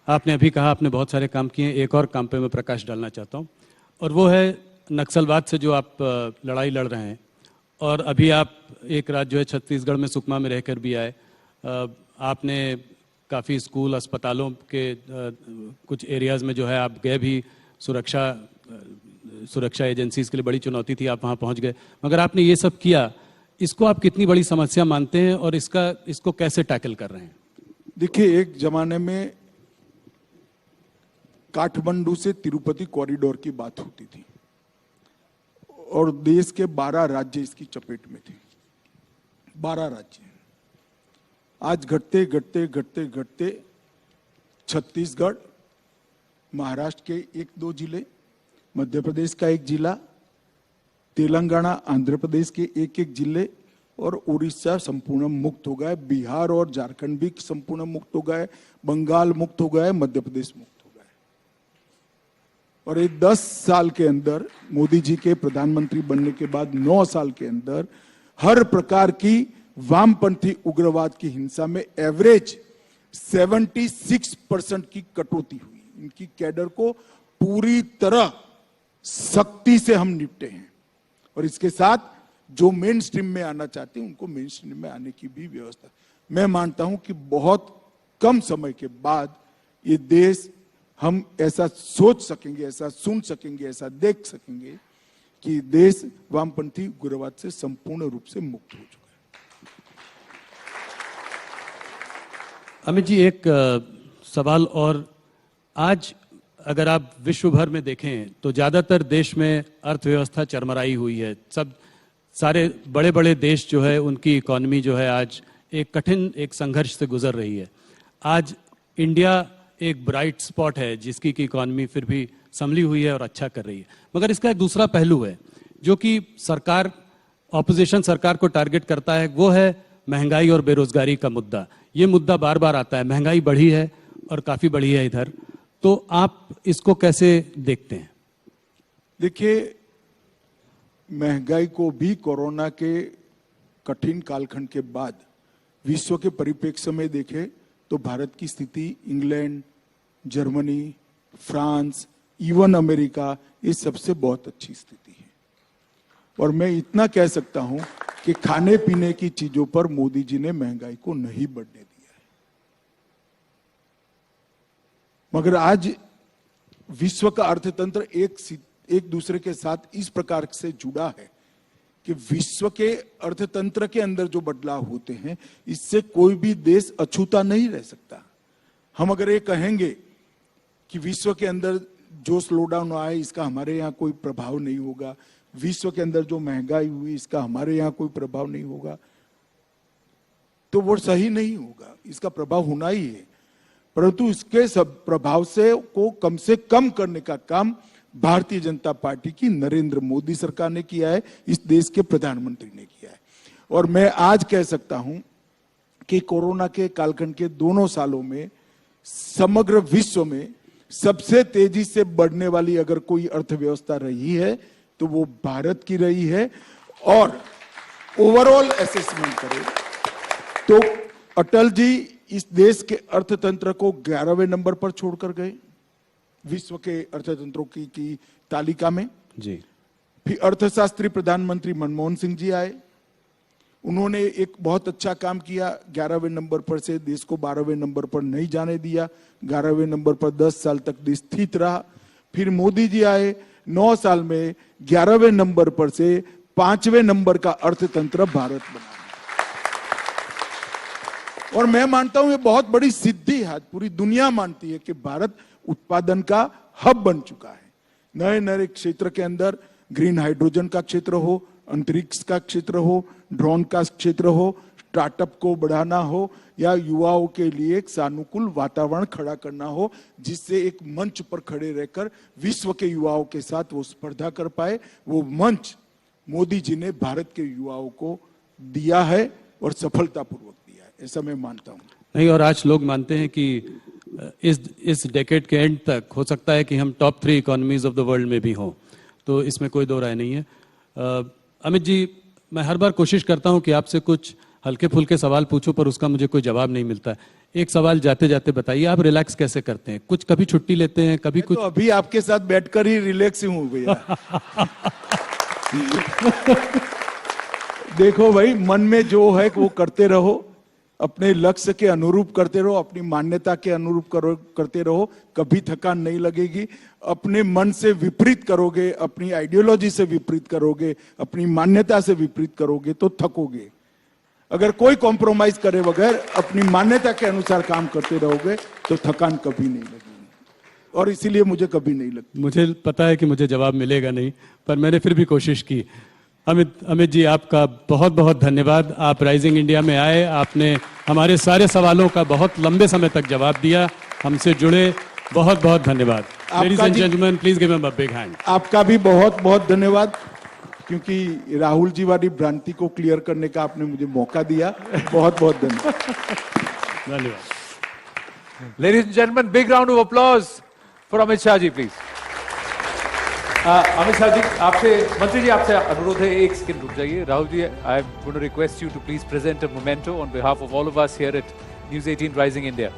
आपने अभी कहा आपने बहुत सारे काम किए, एक और काम पे मैं प्रकाश डालना चाहता हूँ, और वो है नक्सलवाद से जो आप लड़ाई लड़ रहे हैं। और अभी आप एक रात जो है छत्तीसगढ़ में सुकमा में रहकर भी आए। आपने काफ़ी स्कूल, अस्पतालों के कुछ एरियाज़ में जो है आप गए भी, सुरक्षा एजेंसीज के लिए बड़ी चुनौती थी, आप वहाँ पहुँच गए। मगर आपने ये सब किया, इसको आप कितनी बड़ी समस्या मानते हैं और इसको कैसे टैकल कर रहे हैं? देखिए, एक जमाने में काठमांडू से तिरुपति कॉरिडोर की बात होती थी और देश के 12 राज्य इसकी चपेट में थे। 12 राज्य आज घटते घटते घटते घटते छत्तीसगढ़, महाराष्ट्र के 1-2 जिले, मध्य प्रदेश का 1 जिला, तेलंगाना, आंध्र प्रदेश के 1-1 जिले और उड़ीसा संपूर्ण मुक्त हो गए। बिहार और झारखंड भी संपूर्ण मुक्त हो गए, बंगाल मुक्त हो गए, मध्य प्रदेश मुक्त हो गए। और ये 10 साल के अंदर, मोदी जी के प्रधानमंत्री बनने के बाद 9 साल के अंदर हर प्रकार की वामपंथी उग्रवाद की हिंसा में एवरेज 76% की कटौती हुई। इनकी कैडर को पूरी तरह सख्ती से हम निपटे हैं। और इसके साथ जो मेन स्ट्रीम में आना चाहते हैं उनको मेन स्ट्रीम में आने की भी व्यवस्था। मैं मानता हूं कि बहुत कम समय के बाद ये देश, हम ऐसा सोच सकेंगे, ऐसा सुन सकेंगे, ऐसा देख सकेंगे कि देश वामपंथी उग्रवाद से संपूर्ण रूप से मुक्त हो चुका है। अमित जी, एक सवाल और। आज अगर आप विश्व भर में देखें तो ज़्यादातर देश में अर्थव्यवस्था चरमराई हुई है। सारे बड़े बड़े देश जो है उनकी इकॉनमी जो है आज एक कठिन संघर्ष से गुजर रही है। आज इंडिया एक ब्राइट स्पॉट है जिसकी की इकॉनमी फिर भी संभली हुई है और अच्छा कर रही है। मगर इसका एक दूसरा पहलू है जो कि सरकार, ऑपोजिशन सरकार को टारगेट करता है, वो है महंगाई और बेरोजगारी का मुद्दा। ये मुद्दा बार बार आता है, महंगाई बढ़ी है और काफ़ी बढ़ी है इधर। तो आप इसको कैसे देखते हैं? देखिए, महंगाई को भी कोरोना के कठिन कालखंड के बाद विश्व के परिप्रेक्ष्य में देखें तो भारत की स्थिति England, Germany, France, even America, इस सबसे बहुत अच्छी स्थिति है। और मैं इतना कह सकता हूं कि खाने पीने की चीजों पर मोदी जी ने महंगाई को नहीं बढ़ने दिया है। मगर आज विश्व का अर्थतंत्र एक दूसरे के साथ इस प्रकार से जुड़ा है कि विश्व के अर्थतंत्र के अंदर जो बदलाव होते हैं, इससे कोई भी देश अछूता नहीं रह सकता। हम अगर ये कहेंगे कि विश्व के अंदर जो स्लोडाउन आया इसका हमारे यहाँ कोई प्रभाव नहीं होगा, विश्व के अंदर जो महंगाई हुई इसका हमारे यहाँ कोई प्रभाव नहीं होगा, तो वो सही नहीं होगा। इसका प्रभाव होना ही है, परंतु इसके सब प्रभाव से कम करने का काम भारतीय जनता पार्टी की नरेंद्र मोदी सरकार ने किया है, इस देश के प्रधानमंत्री ने किया है। और मैं आज कह सकता हूं कि कोरोना के कालखंड के दोनों सालों में समग्र विश्व में सबसे तेजी से बढ़ने वाली अगर कोई अर्थव्यवस्था रही है तो वो भारत की रही है। और ओवरऑल असेसमेंट करें तो अटल जी इस देश के अर्थतंत्र को 11वें नंबर पर छोड़कर गए विश्व के अर्थतंत्रों की तालिका में जी। फिर अर्थशास्त्री प्रधानमंत्री मनमोहन सिंह जी आए, उन्होंने एक बहुत अच्छा काम किया, 11वें नंबर पर से देश को 12वें नंबर पर नहीं जाने दिया, 11वें नंबर पर 10 साल तक देश स्थित रहा। फिर मोदी जी आए, 9 साल में 11वें नंबर पर से 5वें नंबर का अर्थतंत्र भारत बना। और मैं मानता हूं ये बहुत बड़ी सिद्धि है, पूरी दुनिया मानती है कि भारत उत्पादन का हब बन चुका है। नए नए क्षेत्र के अंदर ग्रीन हाइड्रोजन का क्षेत्र हो, अंतरिक्ष का क्षेत्र हो, ड्रोन का क्षेत्र हो, स्टार्टअप को बढ़ाना हो या युवाओं के लिए एक सानुकूल वातावरण खड़ा करना हो, जिससे एक मंच पर खड़े रहकर विश्व के युवाओं के साथ वो स्पर्धा कर पाए, वो मंच मोदी जी ने भारत के युवाओं को दिया है और सफलतापूर्वक दिया है, ऐसा मैं मानता हूं। नहीं, और आज लोग मानते हैं कि इस डेकेड के एंड तक हो सकता है कि हम top 3 economies of the world में भी हों, तो इसमें कोई दो राय नहीं है। अमित जी, मैं हर बार कोशिश करता हूं कि आपसे कुछ हल्के फुल्के सवाल पूछूं, पर उसका मुझे कोई जवाब नहीं मिलता है। एक सवाल जाते जाते बताइए, आप रिलैक्स कैसे करते हैं? कुछ कभी छुट्टी लेते हैं, कभी कुछ? तो अभी आपके साथ बैठकर ही रिलैक्स हूं भैया। देखो भाई, मन में जो है वो करते रहो, अपने लक्ष्य के अनुरूप करते रहो, अपनी मान्यता के अनुरूप करते रहो, कभी थकान नहीं लगेगी। अपने मन से विपरीत करोगे, अपनी आइडियोलॉजी से विपरीत करोगे, अपनी मान्यता से विपरीत करोगे तो थकोगे। अगर कोई कॉम्प्रोमाइज करे बगैर अपनी मान्यता के अनुसार काम करते रहोगे तो थकान कभी नहीं लगेगी, और इसीलिए मुझे कभी नहीं लगती। मुझे पता है कि मुझे जवाब मिलेगा नहीं, पर मैंने फिर भी कोशिश की। अमित जी, आपका बहुत बहुत धन्यवाद। आप राइजिंग इंडिया में आए, आपने हमारे सारे सवालों का बहुत लंबे समय तक जवाब दिया, हमसे जुड़े, बहुत बहुत धन्यवाद। Ladies and gentleman, please give him a big hand. आपका भी बहुत बहुत धन्यवाद, क्योंकि राहुल जी वाली भ्रांति को क्लियर करने का आपने मुझे मौका दिया। बहुत बहुत धन्यवाद। Ladies and gentlemen, big round of applause for Amit Shah ji, please. Amit Shah ji, आपसे, मंत्री जी, आपसे अनुरोध है, एक सेकंड रुक जाइए। Rahul ji, I am going to request you to please present a memento on behalf of all of us here at News 18 Rising India.